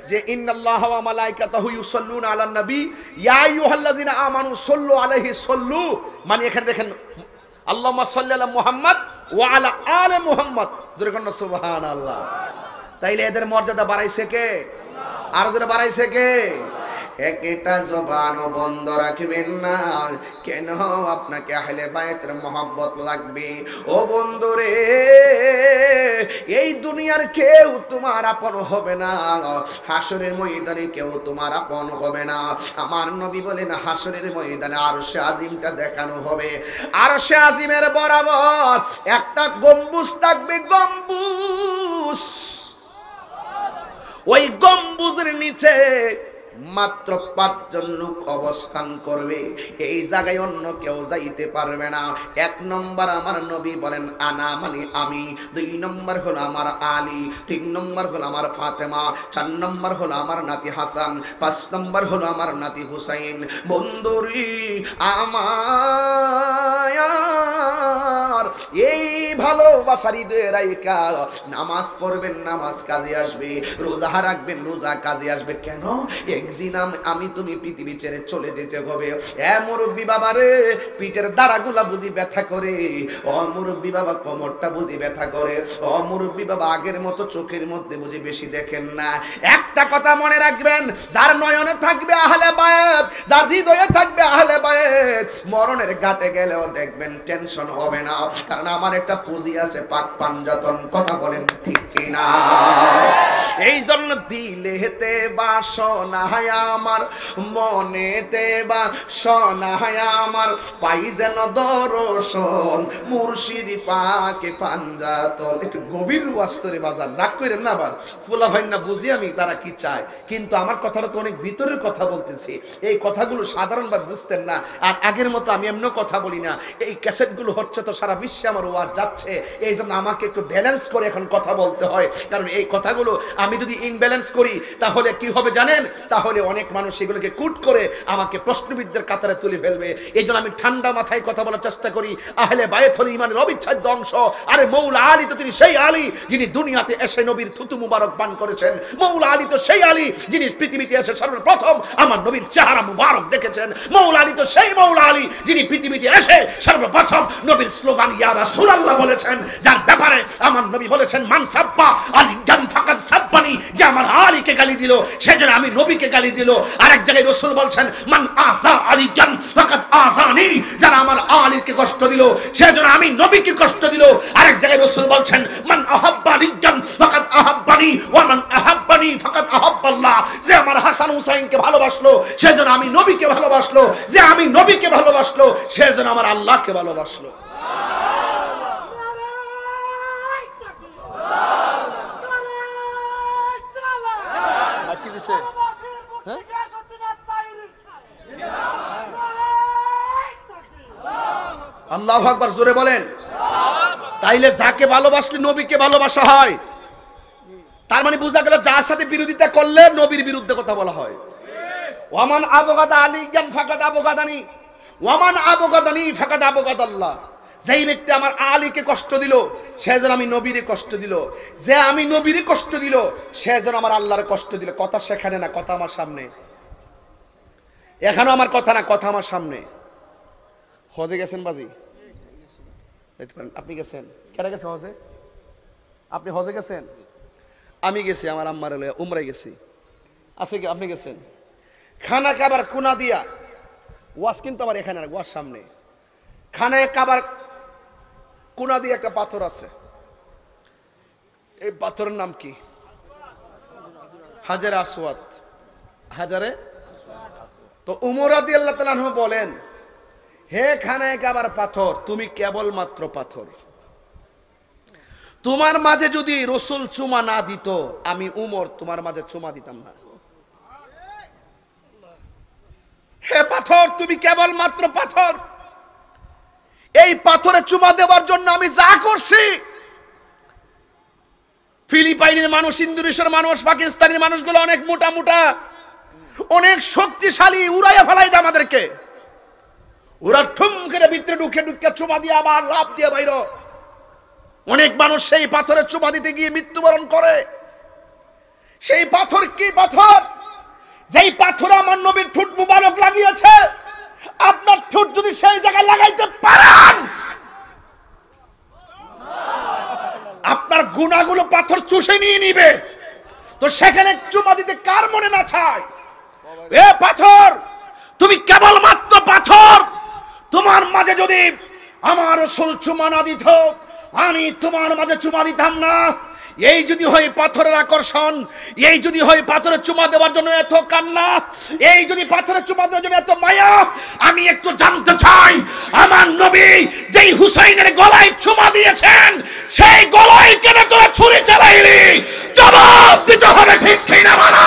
যে ইন্নাল্লাহা ওয়া মালাইকাতাহু ইউসাল্লুনা আলান নবী ইয়া আইয়ুহাল্লাযিনা আমানু সাল্লু আলাইহি সাল্লু, মানে এখানে দেখেন আল্লাহুম্মা সাল্লি আলা মুহাম্মদ ওয়া আলা আলি মুহাম্মদ, জোরে কোন সুবহানাল্লাহ। তাইলে এদের মর্যাদা বাড়াইছে কে? আরো যারা বাড়াইছে কে? একটা জবানও বন্ধ রাখবেন না। কেন? আপনাকে আহলে বায়তের মহব্বত লাগবে। ও বন্ধুরে, এই দুনিয়ার কেউ তোমার আপন হবে না, হাসরের ময়দানে কেউ তোমার আপন হবে না। আমার নবী বলেন হাসরের ময়দানে আরশে আজিমটা দেখানো হবে। আরশে আজিমের বরাবর একটা গম্বুজ থাকবে, গম্বুজ। ওই গম্বুজের নিচে মাত্র 5 জন লোক অবস্থান করবে। এই জায়গায় অন্য কেউ যাইতে পারবে না। 1 নম্বর আমার নবী বলেন আনা, মানে আমি। 2 নম্বর হলো আমার আলী, 3 নম্বর হলো আমার ফাতেমা, 4 নম্বর হলো আমার নাতি হাসান, 5 নম্বর হলো আমার নাতি হুসাইন। বন্ধুরি আমার এই ভালোবাসার হৃদয়ে রাইখা নামাজ পড়বেন, নামাজ কাজে আসবে। রোজা রাখবেন, রোজা কাজে আসবে। কেন? একদিন আমি তুমি পৃথিবী ছেড়ে চলে যেতে হবে। এ মুরব্বী বাবা রে, পিঠের দাঁড়াগুলা বুঝি ব্যথা করে। ও মুরব্বী বাবা, কোমরটা বুঝি ব্যথা করে। ও মুরব্বী বাবা, আগের মতো চোখের মধ্যে বুঝি বেশি দেখেন না। একটা কথা মনে রাখবেন, যার নয়নে থাকবে আহলে বায়ত, যার হৃদয়ে থাকবে আহলে বায়ত, মরণের ঘাটে গেলেও দেখবেন টেনশন হবে না। কারণ আমার একটা পুঁজি আছে, পাক পাঞ্জাতন। কথা বলেন ঠিক কিনা? এই জন্য দিলেতে বাসনা আমার, মনেতে বাসনা আমার, পাই যেন দর্শন মুর্শিদ পাকে পাঞ্জাতন। একটু গভীর ওয়াস্তরে বাজান, রাগ করেন না। আবার ফুলা ভাই না বুঝি আমি তারা কি চায়, কিন্তু আমার কথাটা তো অনেক ভিতরের কথা বলতেছি। এই কথাগুলো সাধারণভাবে বুঝতেন না। আর আগের মতো আমি এমন কথা বলি না। এই ক্যাসেটগুলো হচ্ছে তো সারা বিশ্বে আমার ওয়াজ যাচ্ছে, এই জন্য আমাকে একটু ব্যালেন্স করে এখন কথা বলতে হয়। কারণ এই কথাগুলো আমি যদি ইনব্যালেন্স করি তাহলে কি হবে জানেন? তাহলে অনেক মানুষ এগুলোকে কুট করে আমাকে প্রশ্নবিদদের কাতারে তুলে ফেলবে। এই জন্য আমি ঠান্ডা মাথায় কথা বলার চেষ্টা করি। আহলে বায়ত হলো ইমানের অবিচ্ছেদ্য অংশ। আরে মৌলা আলী তো তিনি সেই আলী যিনি দুনিয়াতে এসে নবীর থুতু মুবারক পান করেছেন। মৌলা আলী তো সেই আলী যিনি পৃথিবীতে এসে সর্বপ্রথম আমার নবীর চেহারা মুবারক দেখেছেন। মৌলা আলী তো সেই মৌলা আলী যিনি পৃথিবীতে এসে সর্বপ্রথম নবীর স্লোগান ইয়া রাসূলুল্লাহ বলেছেন, যার ব্যাপারে আমার নবী বলেছেন মান সাব্বা আলিয়ান ফাকাদ সাব্বানি, যে আমার আলীকে গালি দিল সেজন্য আমি নবীকে গালি দিল। আরেক জায়গায় রাসূল বলছেন মান আযা আলিয়ান ফাকাদ আযানি, যারা আমার আলীকে কষ্ট দিল সেজন্য আমি নবীকে কষ্ট দিল। আরেক জায়গায় রাসূল বলছেন মান আহাব্বা আলিয়ান ফাকাদ আহাব্বানি ওয়া মান আহাব্বানি ফাকাদ আহাব্বাল্লাহ, যে আমার হাসান হুসাইনকে ভালোবাসলো সেজন্য আমি নবীকে ভালোবাসলো, যে আমি নবীকে ভালোবাসলো সেজন্য আমার আল্লাহকে ভালোবাসলো। আল্লাহু আকবার, জোরে বলেন। তাইলে যাকে ভালোবাসলে নবীকে ভালোবাসা হয়, তার মানে বোঝা গেল যার সাথে বিরোধিতা করলে নবীর বিরুদ্ধে কথা বলা হয়। ওয়ামান আবগাদা আলিয়ান ফাকাদ আবগাদানি ওয়ামান আবগাদানি ফাকাদ আবগাদাল্লাহ, যেই ব্যক্তি আমার আলীকে কষ্ট দিল সে যেন আমি নবীরে কষ্ট দিল, যে আমি নবীরে কষ্ট দিল সে যেন আমার আল্লাহর কষ্ট দিল। কথা সেখানে না, কথা আমার সামনে। এখানেও আমার কথা না, কথা আমার সামনে। হজে গেছেন বাজি? আপনি গেছেন? কেন গেছেন হজে? আপনি হজে গেছেন? আমি গেছি, আমার আম্মার উমরায় গেছি। আছে কি? আপনি গেছেন? খানা কাবার কোনা দিয়া, ওয়াজ কিন্তু আমার এখানে না, ওয়াজ সামনে। খানায় কাবার কোনা দিয়ে একটা পাথর আছে। এই পাথরের নাম কি? হাজারে আসওয়াদ। হাজারে তো উমর রাদিয়াল্লাহু তাআলা আনহু বলেন, হে খানায় কাবার পাথর, তুমি কেবল মাত্র পাথর। তোমার মাঝে যদি রাসূল চুমা না দিত, আমি উমর তোমার মাঝে চুমা দিতাম না। হে পাথর, তুমি কেবল মাত্র পাথর। এই পাথরে চুমা দেওয়ার জন্য আমি যা করছি, ফিলিপাইনের মানুষ, ইন্দোনেশিয়ার মানুষ, পাকিস্তানের মানুষগুলো অনেক মোটা মোটা, অনেক শক্তিশালী, উড়াইয়া ফেলাই দেয় আমাদেরকে। ওরা ঠুম করে ভিতরে ঢুকে ঢুকে চুমা দিয়ে আবার লাফ দিয়ে বাইর। অনেক মানুষ সেই পাথরে চুমা দিতে গিয়ে মৃত্যুবরণ করে। সেই পাথর কি পাথর? যেই পাথর আমার নবীর ঠোঁট মুবারক লাগিয়েছে, আপনার ঠোঁট যদি সেই জায়গায় লাগাইতে পারেন, আপনার গুনাহগুলো পাথর চুষে নিয়ে নিবে। তো সেখানে চুমা দিতে কার মনে না চায়? এ পাথর, তুমি কেবলমাত্র পাথর, তোমার মাঝে যদি আমার রাসূল চুমা না দিত, আমি তোমার মাঝে চুমা দিতাম না। এই যদি হয় পাথরের আকর্ষণ, এই যদি হয় পাথরের চুমা দেওয়ার জন্য এত কান্না, এই যদি পাথরের চুমা দেওয়ার জন্য এত মায়া, আমি একটু জানতে চাই আমার নবী যেই হুসাইনের গলায় চুমা দিয়েছেন, সেই গলায় কেন তোরা ছুরি চালাইলি? জবাব দিতে হবে, ঠিক কিনা বলো?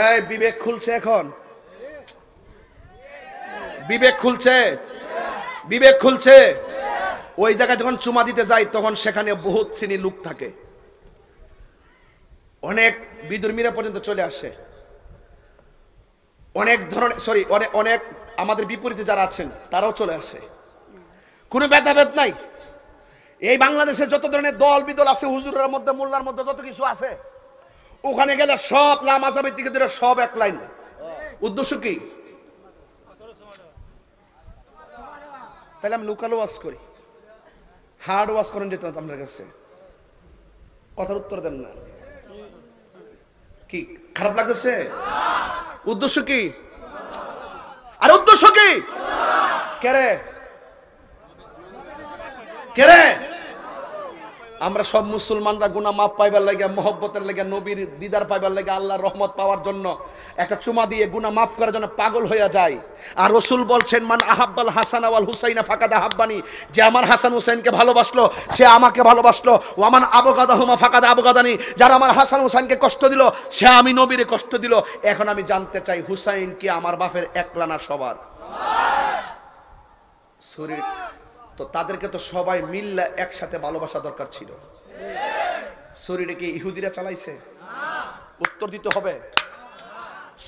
এই বিবেক খুলছে, এখন বিবেক খুলছে, বিবেক খুলছে। ওই জায়গায় যখন চুমা দিতে যাই তখন সেখানে বহুত শ্রেণীর লোক থাকে, অনেক বিধর্মীরা পর্যন্ত চলে আসে, অনেক ধরনের অনেক আমাদের বিপরীতে যারা আছেন তারাও চলে আসে, কোনো ভেদাভেদ নাই। এই বাংলাদেশে যত ধরনের দল বিদল আছে, হুজুরের মধ্যে মোল্লার মধ্যে যত কিছু আছে, ওখানে গেলে সব লামাজাবের দিকে ধরে সব এক লাইন। উদ্দেশ্য কি? তাহলে আমি লোকাল ওয়াজ করি, হার্ড ওয়াজ করেন যেত আপনার কাছে, কথার উত্তর দেন না, কি খারাপ লাগতেছে? উদ্দেশ্য কি? আর উদ্দেশ্য কি? কেরে কেরে আমরা সব মুসলমানরা গুনাহ মাফ পাইবার লাগে, মহব্বতের লাগে, নবীর দিদার পাইবার লাগে, আল্লাহর রহমত পাওয়ার জন্য একটা চুমা দিয়ে গুনাহ মাফ করার জন্য পাগল হয়ে যায়। আর রাসূল বলছেন, মান আহাব্বাল হাসান ওয়াল হুসাইনা ফাকাদ আহাব্বানি, যে আমার হাসান হুসাইনকে ভালোবাসলো সে আমাকে ভালোবাসলো। ওয়ামান আবগাদাহুমা ফাকাদ আবগাদানি, যারা আমার হাসান হুসাইনকে কষ্ট দিল সে আমি নবীরে কষ্ট দিল। এখন আমি জানতে চাই, হুসাইন কি আমার বাপের একলা না সবার? শরীর তো তাদেরকে তো সবাই মিল্লা একসাথে ভালোবাসা দরকার ছিল। শরীরে কি ইহুদিরা চালাইছে? উত্তর দিতে হবে।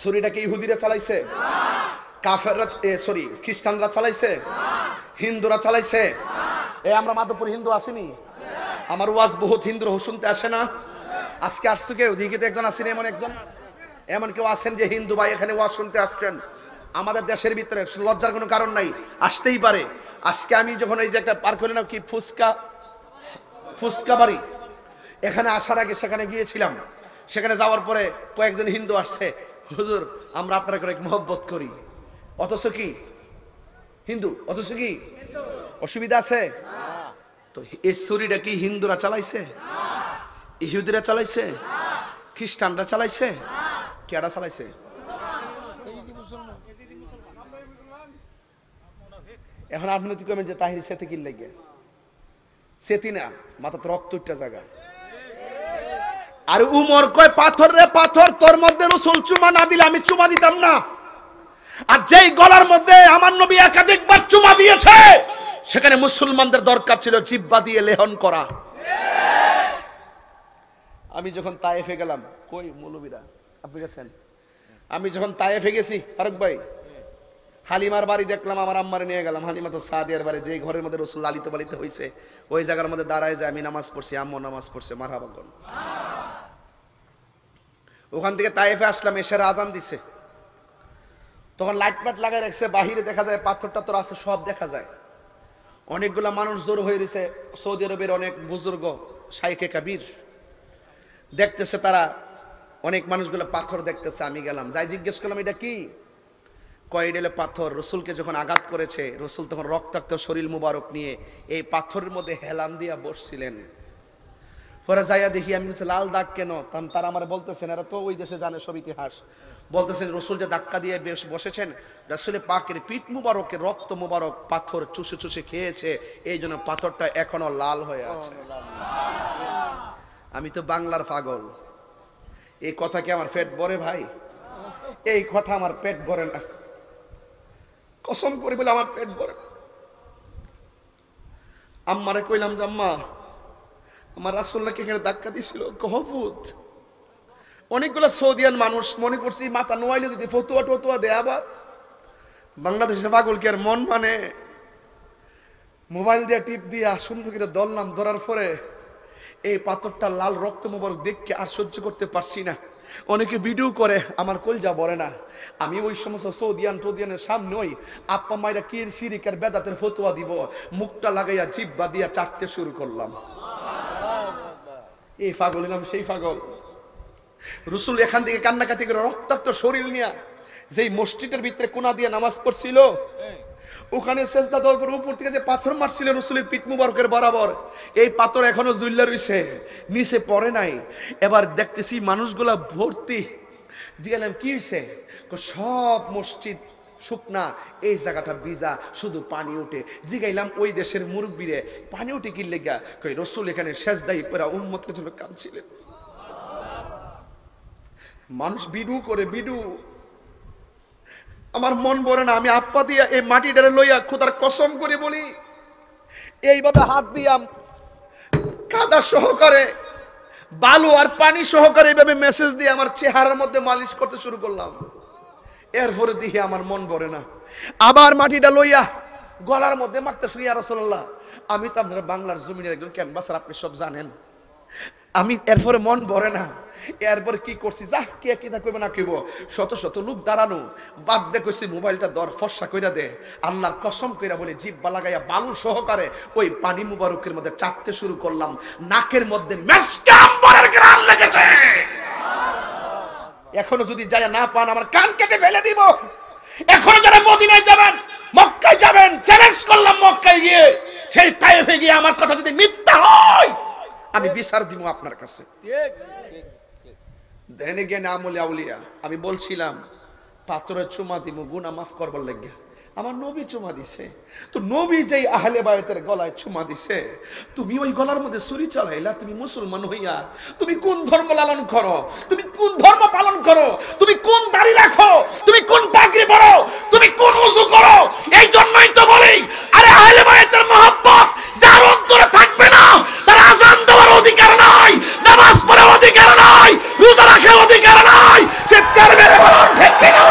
শরীরটা কি ইহুদিরা চালাইছে? কাফেররা খ্রিস্টানরা চালাইছে? হিন্দুরা চালাইছে? আমরা মাধবপুর হিন্দু আসিনি, আমার ওয়াজ বহুত হিন্দুর শুনতে আসে না? আজকে আসছে কেউ? দিঘিতে একজন আসেনি, এমন কেউ আছেন যে হিন্দু ভাই এখানে ওয়াজ শুনতে আসছেন? আমাদের দেশের ভিতরে লজ্জার কোনো কারণ নাই, আসতেই পারে। আজকে আমি যখন এই যে একটা পার করে নাও কি ফুচকা বাড়ি, এখানে আসার আগে সেখানে গিয়েছিলাম। সেখানে যাওয়ার পরে কয়েকজন হিন্দু আসছে, হুজুর আমরা আপনাকে অনেক মহব্বত করি, অথচ কি হিন্দু, অথচ কি অসুবিধা আছে? তো এই ছুরিটা কি হিন্দুরা চালাইছে? ইহুদিরা চালাইছে? খ্রিস্টানরা চালাইছে? কেডা চালাইছে? এখন আপনি তো কমেন যে তাহির সেতে কি লাগে, সেতি না, মাথা তো রক্ত উঠটা জায়গা। আর উমর কয়, পাথর রে পাথর, তোর মধ্যে রাসূল চুমা না দিলে আমি চুমা দিতাম না। আর যেই গলার মধ্যে আমার নবী একাধিকবার চুমা দিয়েছে, সেখানে মুসলমানদের দরকার ছিল জিহ্বা দিয়ে লেহন করা। আমি যখন তায়েফে গেলাম, কই মৌলবীরা আপনি গেছেন? আমি যখন তায়েফে গেছি ফারুক ভাই, হালিমার বাড়ি দেখলাম, আমার আম্মারে নিয়ে গেলাম। হালিমা তো সাদিয়ার বাড়ি, যে ঘরের মধ্যে রাসূল লালিত পালিত হয়েছে, ওই জায়গার মধ্যে দাঁড়ায় যায় আমি নামাজ পড়ছি, আম্মু নামাজ পড়ছে, মারহাবা কোন। ওখান থেকে তায়েফে আসলাম, এশার আজান দিছে, তখন লাইট পাট লাগাই রাখছে, বাহিরে দেখা যায় পাথর টাথর আছে, সব দেখা যায়। অনেকগুলা মানুষ জোর হয়ে রয়েছে, সৌদি আরবের অনেক বুজুর্গ শাইখে কাবির দেখতেছে, তারা অনেক মানুষগুলো পাথর দেখতেছে। আমি গেলাম, যাই জিজ্ঞেস করলাম এটা কি? কয় ডেলে পাথর, রসুলকে যখন আঘাত করেছে, রসুল তখন রক্তাক্ত শরীর মুবারক নিয়ে এই পাথরের মধ্যে হেলান দিয়া বসছিলেন। পরে যাইয়া দেখি, আমি লাল দাগ কেন? তারা আমার বলতেছেন, এরা তো ওই দেশে জানে সব ইতিহাস, বলতেছেন রসুল যে ধাক্কা দিয়ে বসেছেন, রাসূলে পাকের পিঠ মুবারকের রক্ত মুবারক পাথর চুষে চুষে খেয়েছে, এই জন্য পাথরটা এখনো লাল হয়ে আছে। আমি তো বাংলার পাগল, এই কথা কি আমার পেট ভরে ভাই? এই কথা আমার পেট ভরে না, কসম করে বলে আমার পেট ভরে। আম্মারে কইলাম যে আম্মা, আমার রাসূল নাকি এখানে ধাক্কা দিছিল, গহফুত। অনেকগুলো সৌদিয়ান মানুষ মনে করছি মাথা নোয়াইলে যদি ফতুয়া টতুয়া দেয়, আবার বাংলাদেশের পাগল কি আর মন মানে? মোবাইল দিয়ে টিপ দিয়া সুন্দর করে ধরলাম, ধরার পরে এই পাথরটা লাল রক্ত মোবারক দেখে আর সহ্য করতে পারছি না। অনেকে ভিডিও করে, আমার কলজা বলে না। আমি ওই সমস্ত সৌদিয়ান টৌদিয়ানের সামনে ওই আপ্পা মায়েরা কি শিরিকের বেদাতের ফতোয়া দিব, মুখটা লাগাইয়া জিব্বা দিয়া চাটতে শুরু করলাম। এই পাগল হলাম সেই পাগল। রসুল এখান থেকে কান্নাকাটি করে রক্তাক্ত শরীর নিয়ে যেই মসজিদের ভিতরে কোনা দিয়ে নামাজ পড়ছিল, ওখানে সেজদা দেওয়ার পর উপর থেকে যে পাথর মারছিল রসুলের পিঠ মুবারকের বরাবর, এই পাথর এখনো জুল্লা রইছে, নিচে পড়ে নাই। এবার দেখতেছি মানুষগুলা ভর্তি। জিজ্ঞাসলাম কি হয়েছে? সব মসজিদ শুকনা, এই জায়গাটা ভিজা, শুধু পানি উঠে। জিগাইলাম ওই দেশের মুরব্বীরে পানি উঠে কি লেগা? কই রসুল এখানে সেজদাই পড়া উম্মতের জন্য কাঁদছিলেন। মানুষ বিডু করে বিডু, আমার মন ভরে না। আমি আপ্পা দিয়া এই মাটিটারে লইয়া খোদার কসম করে বলি, এইভাবে হাত দিয়া কাদা সহকারে, বালু আর পানি সহকারে এইভাবে মেসেজ দিয়ে আমার চেহারার মধ্যে মালিশ করতে শুরু করলাম। এরপরে দিয়ে আমার মন ভরে না। আবার মাটিটা লইয়া গলার মধ্যে মাখতে শুনি, ইয়া রাসূলুল্লাহ, আমি তো আপনার বাংলার জমিনের একজন ক্যানভাসার, আপনি সব জানেন। আমি এরপরে মন ভরে না। এরপর কি করছি, যা কে কি তা কইবে না কইব, শত শত লোক দাঁড়ানো, বাদ দে কইছি মোবাইলটা দর ফর্সা কইরা দে। আল্লাহর কসম কইরা বলে জিব্বা লাগাইয়া বালু সহকারে ওই পানি মুবারকের মধ্যে চাটতে শুরু করলাম। নাকের মধ্যে মেশকা আম্বরের ঘ্রাণ লেগেছে। এখনো যদি যায় না পান, আমার কান কেটে ফেলে দিব। এখনো যারা মদিনায় যাবেন, মক্কায় যাবেন, চ্যালেঞ্জ করলাম মক্কায় গিয়ে, সেই তায়েফে গিয়ে আমার কথা যদি মিথ্যা হয়, আমি বিচার দিব আপনার কাছে। দেনে জ্ঞানে আমলে আউলিয়া। আমি বলছিলাম পাথরের চুমা দিব গুনাহ মাফ করবার লাগে। আমার নবী চুমা দিছে, তো নবী যেই আহলে বায়তের গলায় চুমা দিছে, তুমি ওই গলার মধ্যে ছুরি চালাইলা। তুমি মুসলমান হইয়া তুমি কোন ধর্ম লালন করো, তুমি কোন ধর্ম পালন করো, তুমি কোন দাড়ি রাখো, তুমি কোন পাগড়ি পরো, তুমি কোন ওযু করো। এই জন্যই তো বলি, আরে আহলে বায়তের মহব্বত যার অন্তরে থাকবে না, তার আযান দেওয়ার অধিকার নাই, নামাজ পড়ার অধিকার নাই, রোজা রাখার অধিকার নাই। চিৎকার মেরে বলুন ঠিক কি না?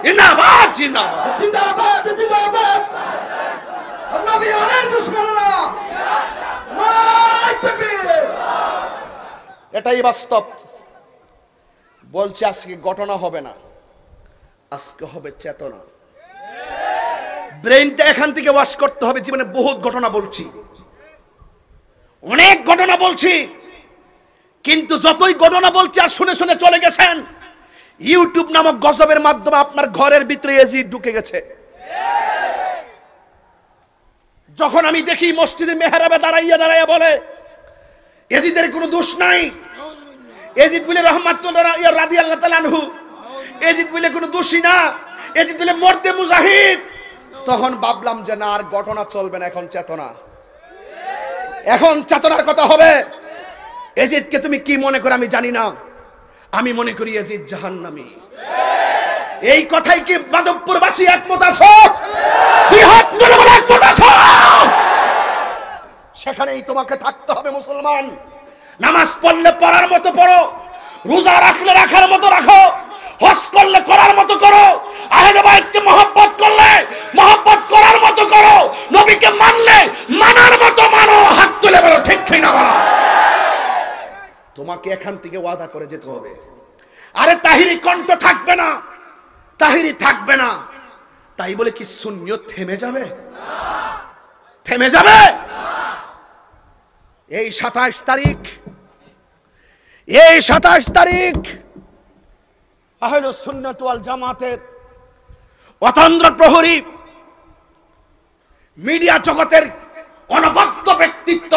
জিন্দাবাদ জিন্দাবাদ জিন্দাবাদ জিন্দাবাদ। নবী অনেক দুশমন না, নারায়ে তাকবীর। এটাই বাস্তব। বলছি আজকে ঘটনা হবে না, আজকে হবে চেতনা। ব্রেনটা এখান থেকে ওয়াশ করতে হবে। জীবনে বহুত ঘটনা বলছি, অনেক ঘটনা বলছি, কিন্তু যতই ঘটনা বলছি আর শুনে শুনে চলে গেছেন, ইউটিউব নামক গজবের মাধ্যমে আপনার ঘরের ভিতরে এজিদ ঢুকে গেছে। যখন আমি দেখি মসজিদে মেহরাবে দাঁড়াইয়া দাঁড়াইয়া বলে এজিদের কোনো দোষ নাই, এজিদ বলে রহমাতুল্লাহ রাদিয়াল্লাহু তাআলা আনহু, এজিদ বলে কোনো দোষী না, এজিদ বলে মর্দে মুজাহিদ, তখন ভাবলাম যে না, আর ঘটনা চলবে না, এখন চেতনা, এখন চেতনার কথা হবে। এজিদকে তুমি কি মনে করো আমি জানি না, আমি মনে করি এজিদ জাহান্নামী। এই কথাই কি মাধবপুরবাসী একমত আছো? বৃহৎ জনগণ একমত আছো? সেখানেই তোমাকে থাকতে হবে মুসলমান। নামাজ পড়লে পড়ার মতো পড়ো, রোজা রাখলে রাখার মতো রাখো, হজ করলে করার মতো করো, আহলে বাইতকে মহব্বত করলে মহব্বত করার মতো করো, নবীকে মানলে মানার মতো মানো। হাত তুলে বলো ঠিক কি না? তোমাকে এখান থেকে ওয়াদা করে যেতে হবে। আরে তাহিরি কণ্ঠ থাকবে না, তাহিরি থাকবে না, তাই বলে কি সুন্নিয়ত থেমে যাবে? থেমে যাবে? এই 27 তারিখ, এই 27 তারিখ আহলুস সুন্নাত ওয়াল জামাতের অতন্দ্র প্রহরী মিডিয়া জগতের অনবদ্য ব্যক্তিত্ব,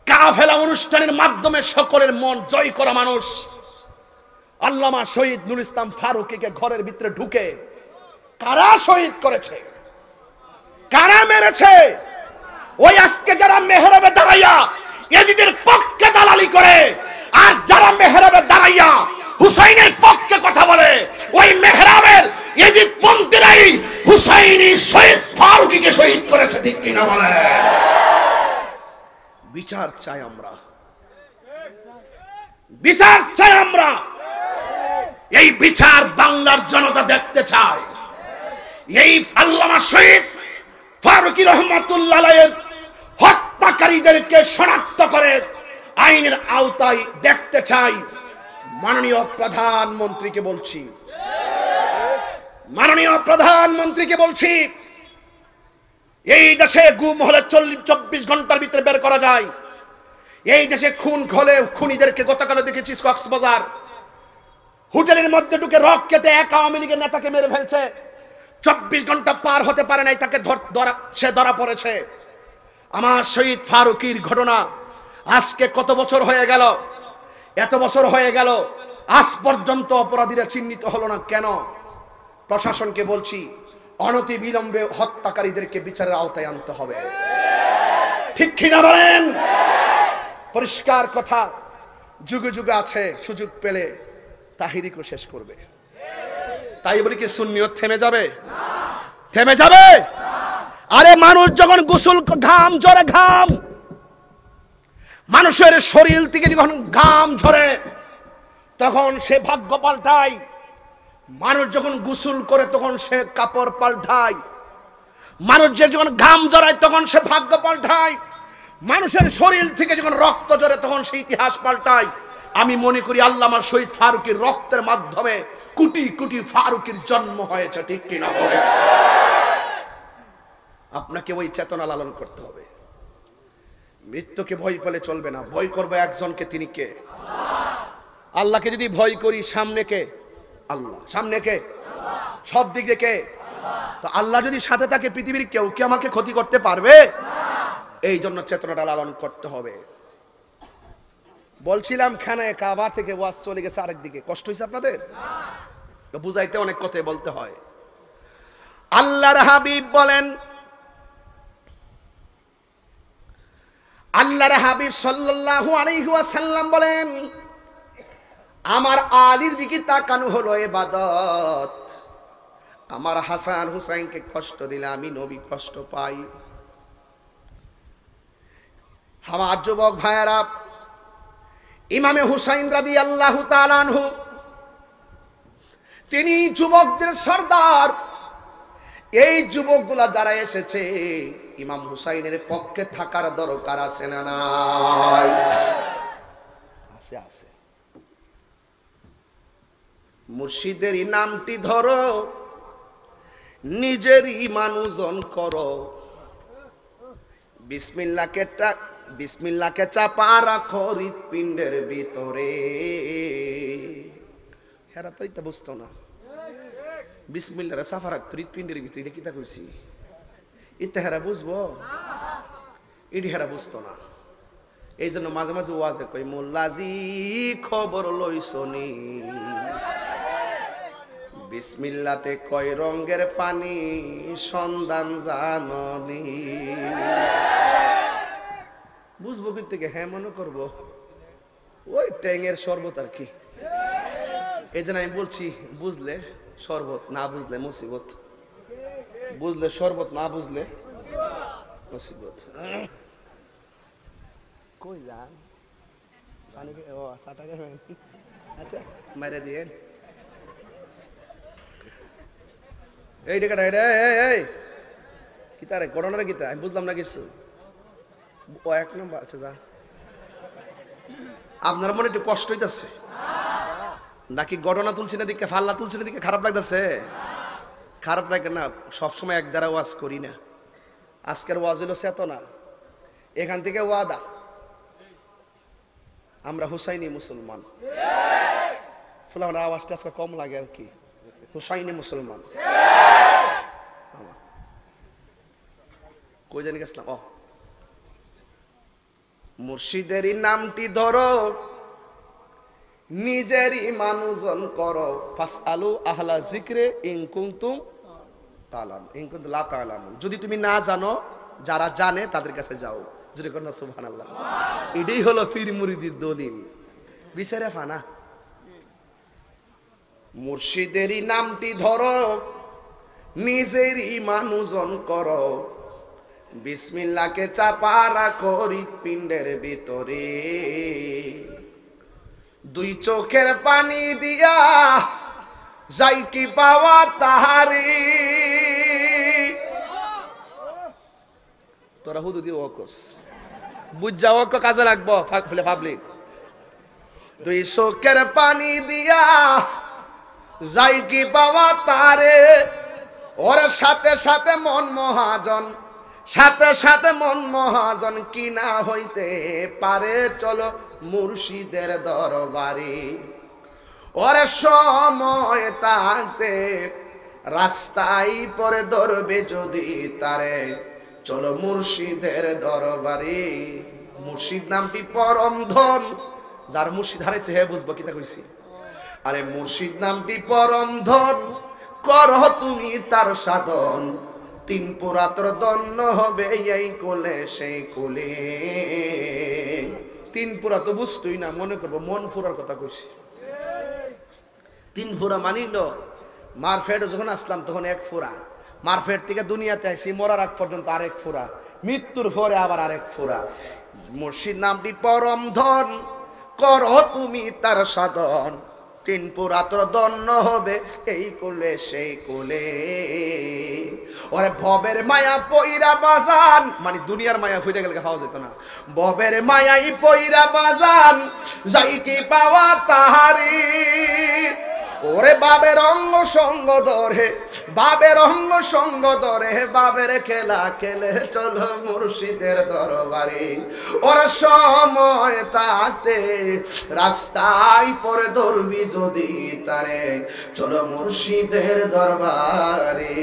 কাফেলা অনুষ্ঠানের মাধ্যমে সকলের মন জয় করা মানুষ আল্লামা শহীদ নুরুল ইসলাম ফারুকীকে ঘরের ভিতরে ঢুকে কারা শহীদ করেছে, কারা মেরেছে? ওই আজকে যারা মেহরাবে দাঁড়াইয়া ইয়াজিদের পক্ষে দালালি করে, আর যারা মেহরাবে দাঁড়াইয়া হুসাইনের পক্ষে কথা বলে, ওই মেহরাবের ইয়াজিদ পন্থীরাই হুসাইনি শহীদ ফারুকীকে শহীদ করেছে। ঠিক কিনা বলে? বিচার চাই আমরা, বিচার চাই আমরা। এই বিচার বাংলার জনতা দেখতে চায়। এই আল্লামা শহীদ ফারুকী রহমাতুল্লাহ আলাইহির হত্যাকারীদেরকে শনাক্ত করে আইনের আওতায় দেখতে চাই। মাননীয় প্রধানমন্ত্রীকে বলছি, মাননীয় প্রধানমন্ত্রীকে বলছি, এই দেশে গুম হলে 24 ঘন্টার ভিতরে বের করা যায়। এই দেশে খুন হলে খুনিদেরকে গতকাল দেখেছি কক্সবাজার হোটেলের মধ্যে ঢুকে রক কেটে এক আওয়ামী লীগের নেতাকে মেরে ফেলছে। 24 ঘন্টা পার হতে পারে নাই, তাকে সে ধরা পড়েছে। আমার শহীদ ফারুকীর ঘটনা আজকে কত বছর হয়ে গেল, এত বছর হয়ে গেল, আজ পর্যন্ত অপরাধীরা চিহ্নিত হলো না কেন? প্রশাসনকে বলছি, অনতি বিলম্বে হত্যাকারীদেরকে বিচারের আওতায় আনতে হবে। ঠিক কিনা বলেন? পরিষ্কার কথা, যুগে যুগে আছে, সুযোগ পেলে তাহিরিকও শেষ করবে। তাই বলি কি সুন্নিয়ত থেমে যাবে? থেমে যাবে? আরে মানুষ যখন গোসল, ঘাম ঝরে, ঘাম মানুষের শরীর থেকে যখন ঘাম ঝরে তখন সে ভাগ্য পাল্টায়। মানুষ যখন গোসল করে তখন সে কাপড় পাল্টায়। মানুষ যখন ঘাম ঝরায় তখন সে ভাগ্য পাল্টায়। মানুষের শরীর থেকে যখন রক্ত ঝরে তখন সে ইতিহাস পাল্টায়। আমি মনে করি আল্লামা শহীদ ফারুকীর রক্তের মাধ্যমে কোটি কোটি ফারুকীর জন্ম হয়েছে। ঠিক কিনা বলে? আপনাকে ওই চেতনা লালন করতে হবে। মৃত্যুকে ভয় পেলে চলবে না। ভয় করবে একজনকে, তিনি কে? আল্লাহকে যদি ভয় করি, সামনে কে? আল্লাহ। সামনে কে? সব দিকে কে? তো আল্লাহ যদি সাথে থাকে, পৃথিবীর কেউ কি আমাকে ক্ষতি করতে পারবে? এই জন্য চেতনাটা লালন করতে হবে। বলছিলাম খানায় কাবা থেকে ওয়াজ চলে গেছে আরেক দিকে। কষ্ট হয়েছে আপনাদের? বুঝাইতে অনেক কথাই বলতে হয়। আল্লাহর হাবিব বলেন, আল্লাহর হাবিব সাল্লাল্লাহু আলাইহি ওয়াসাল্লাম বলেন, আমার আলীর দিকে তাকানো হলো ইবাদত। আমার হাসান হুসাইনকে কষ্ট দিলে আমি নবী কষ্ট পাই। আমার যুবক ভাইয়েরা, ইমামে হুসাইন রাদিয়াল্লাহু তাআলা আনহু, তিনি যুবকদের সর্দার। এই যুবকগুলা যারা এসেছে, ইমাম হুসাইনের পক্ষে থাকার দরকার আছে না নাই? আছে, আছে। মুর্শিদেরই নামটি ধরো, নিজেরই মানুষজন করো, বিসমিল্লাহকে চাপা রাখো হৃৎপিণ্ডের ভিতরে। হেরা তো এটা বুঝতো না। বিসমিল্লাহরে চাপা রাখতো হৃৎপিণ্ডের ভিতরে, এটা কিতা কইছি? এটা হেরা বুঝবো? এটি হেরা বুঝতো না। এই জন্য মাঝে মাঝে ওয়াজে কই, মোল্লাজি খবর লইছনি, বিসমিল্লাতে কয় রঙের পানি সন্ধান জাননি। বুঝবো কি থেকে? হ্যাঁ মনে করবো ওই ট্যাঙের শরবত আর কি। এই জন্য আমি বলছি, বুঝলে শরবত, না বুঝলে মুসিবত। বুঝলে শরবত, না বুঝলে মুসিবত। কই যান? আচ্ছা মাইরে দিয়ে এই টাকাটা, এটা কি তারে ঘটনাটা কিতা আমি বুঝলাম না কিছু। ও এক নম্বর। আচ্ছা যা, আপনার মনে একটু কষ্ট হইতেছে নাকি? ঘটনা তুলছি না দিকে, ফাল্লা তুলছি না দিকে খারাপ লাগতেছে? খারাপ লাগে না, সবসময় এক দ্বারা ওয়াজ করি না। আজকের ওয়াজ হইল চেতনা। এখান থেকে ওয়াদা, আমরা হুসাইনি মুসলমান। ফুলার আওয়াজটা আজকে কম লাগে আর কি। হুসাইনি মুসলমান। কই জানি গেছিলাম? ও, মুর্শিদেরই নামটি ধরো, নিজেরই মানুষজন করো, ফাসআলু আহলা যিকরে ইন কুনতুম তাআলামুন, ইন কুনতুম লা তাআলামুন। যদি তুমি না জানো, যারা জানে তাদের কাছে যাও। যদি কোন সুবহানাল্লাহ। এটাই হলো পীর মুরিদির দলিল। বিচারে ফানা। মুর্শিদেরই নামটি ধরো, নিজেরই মানুষজন করো, বিসমিল্লাহকে চাপা রাখো হৃৎপিণ্ডের ভিতরে। দুই চোখের পানি দিয়া যাই কি পাওয়া তাহারি। তোরা হুদু দিয়ে ওকস বুঝ যাও কাজে রাখবো পাবলিক। দুই চোখের পানি দিয়া যাই কি পাওয়া তারে, ওর সাথে সাথে মন মহাজন, সাথে সাথে মন মহাজন কি না হইতে পারে। চলো মুর্শিদের দরবারে, ওরে সময় থাকতে রাস্তায় পরে ধরবে যদি তারে। চলো মুর্শিদের দরবারে। মুর্শিদ নামটি পরম ধন, যার মুর্শিদ হারাইছে হে বুঝবো কিতা কইছি। আরে মুর্শিদ নামটি পরম ধন, করো তুমি তার সাধন। তিন পুরাতর দন্য হবে এই কোলে সেই কোলে। তিন পুরা তো বুঝতোই না, মনে করবো মন ফুরার কথা কইছি। তিন ফুরা মানিল, মার ফেট যখন আসলাম তখন এক ফুরা, মার ফেট থেকে দুনিয়াতে আসি মরার আগ পর্যন্ত আরেক ফুরা, মৃত্যুর পরে আবার আরেক ফুরা। মুর্শিদ নামটি পরম ধন, করো তুমি তার সাধন। তিন পুরাতর দন্য হবে এই কোলে সেই কোলে। ওরে ভবের মায়া পইরা বাজান, মানে দুনিয়ার মায়া ফুইরা গেলে পাওয়া যেত না। ভবের মায়াই পইরা বাজান, যাই কি পাওয়া তাহারি। ওরে বাবের অঙ্গ সঙ্গ ধরে, বাবের অঙ্গ সঙ্গ ধরে, বাবের খেলা খেলে চলো মুর্শিদের দরবারে। ওর সময় তাতে রাস্তায় পরে ধরবি যদি তারে। চলো মুর্শিদের দরবারে।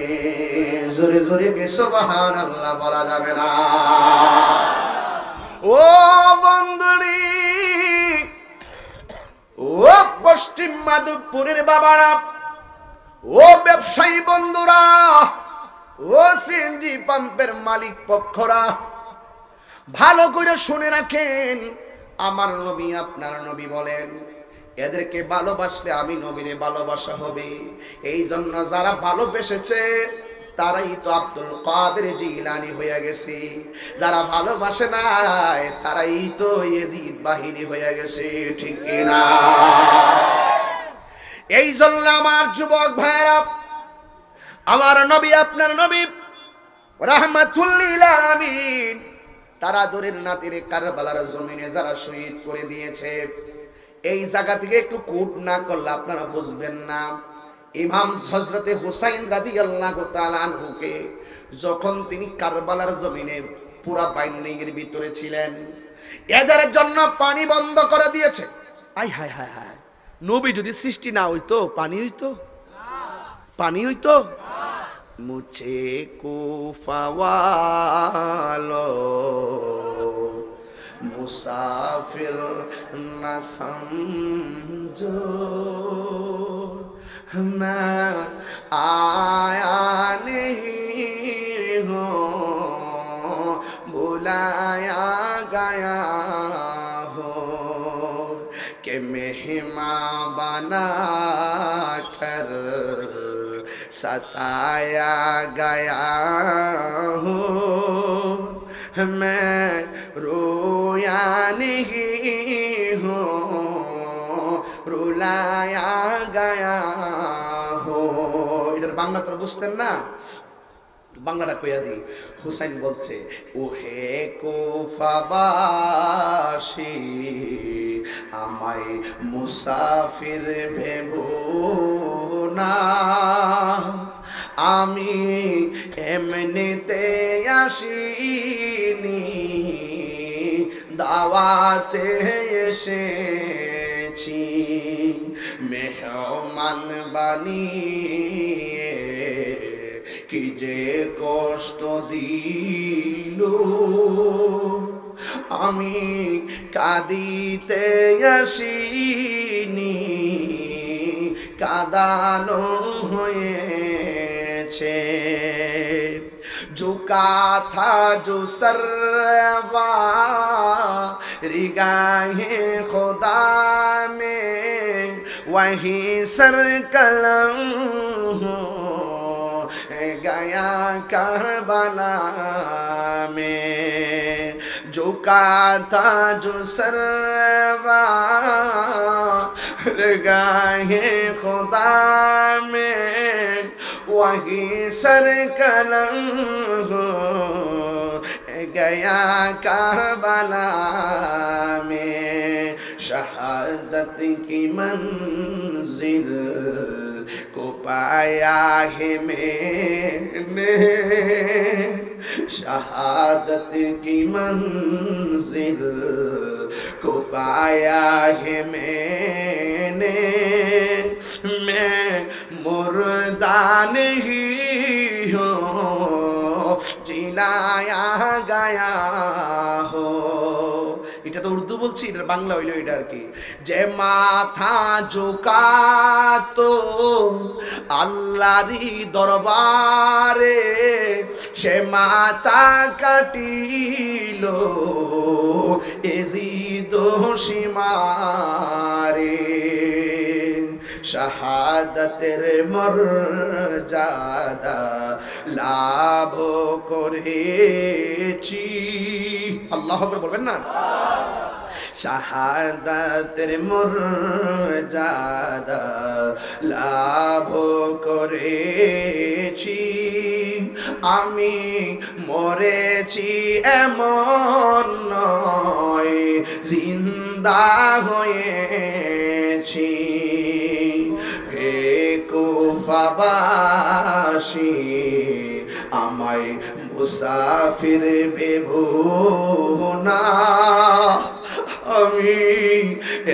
জোরে জোরে সুবহানাল্লাহ বলা যাবে না। ও বন্ধুরি, ও পশ্চিম মাধবপুরের বাবারা, ও ব্যবসায়ী বন্ধুরা, ও সিএনজি পাম্পের মালিক পক্ষরা, ভালো করে শুনে রাখেন। আমার নবী আপনার নবী বলেন, এদেরকে ভালোবাসলে আমি নবীরে ভালোবাসা হবে। এই জন্য যারা ভালোবেসেছে তারাই তো আব্দুল কাদের জিলানী হয়ে গেছে, যারা ভালোবাসে নাই তারাই তো ইয়াজিদ বাহিনী হয়ে গেছে, ঠিক কিনা? এই জন্য আমার যুবক ভাইরা, আমার নবী আপনার নবী রাহমাতুল লিল আলামিন, তারা দূরের নাতিরে কারবালার জমিনে যারা শহীদ করে দিয়েছে, এই জায়গা থেকে একটু কুট না করলে আপনারা বুঝবেন না। ইমাম হযরতে হুসাইন রাদিয়াল্লাহু তাআলা আনহুকে যখন তিনি কারবালার জমিনে পুরা বাইন্ডিংয়ের ভিতরে ছিলেন, এদের জন্য পানি বন্ধ করে দিয়েছে। আই হায় হায় হায়, নবী যদি সৃষ্টি না হইতো পানি হইতো? পানি হইতো? মুঝে কুফা ওয়ালো মুসাফির না সমঝো, मैं आया नहीं हूँ बुलाया गया हो, कि मेहमान बना कर सताया गया हो। मैं रोया नहीं हूँ रुलाया गया हो। এটার বাংলা তো বুঝতেন না, বাংলাটা কইয়া দি। হুসাইন বলছে, ওহে কুফাবাসী আমায় মুসাফির ভেবো না, আমি এমনিতে আসিনি, দাওয়াতে এসেছি। মেহমান বানিয়ে কি যে কষ্ট দিল, আমি কাঁদিতে আসিনি, কাঁদানো হয়েছে। झुका था जो सरवा रिगाहे खुदा में, वही सर कलम गया करबला में। झुका था जो सरवा रिगाहे खुदा में वही सर कलम हो गया करबला में शहादत की मंजिल को पाया है मैंने शहादत की मंजिल को पाया है मैंने मैं मुर्दा नहीं हूँ जिलाया गया हो। এটা তো উর্দু বলছি, এটা বাংলা হইলো এটা আর কি। যে মাথা ঝুকাতো আল্লাহরই দরবারে সে মাথা কাটিল এজিদ সীমারে শাহাদাতের মর্যাদা লাভ করেছি। আল্লাহু আকবার বলবেন না? শাহাদাতের মর্যাদা লাভ করেছি আমি মরেছি এমন নয় জিন্দা হয়েছি। হে কুফাবাসী আমায় মুসাফির ভেবো না আমি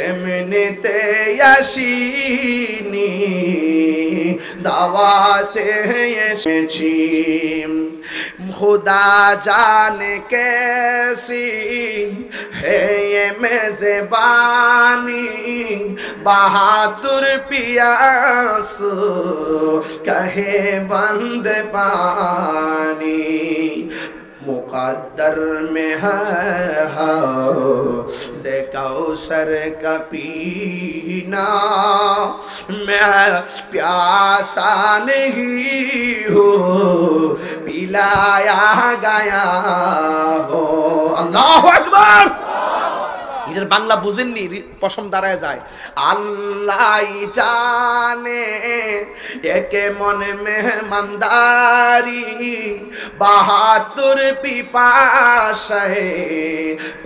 এমনিতে আসিনি দাওয়াতে এসেছি। खुदा जाने कैसी है ये मेज़बानी बहादुर पियास कहे बंद पानी मुक़द्दर में है से कौसर का पीना मैं प्यासा नहीं हूँ पिलाया गया हो। अल्लाहु अकबर। এটার বাংলা বুঝেননি, পশম দাঁড়ায় যায়। আল্লাহ জানে একে মনে মেহমানদারি বাহাতুর পিপাসায়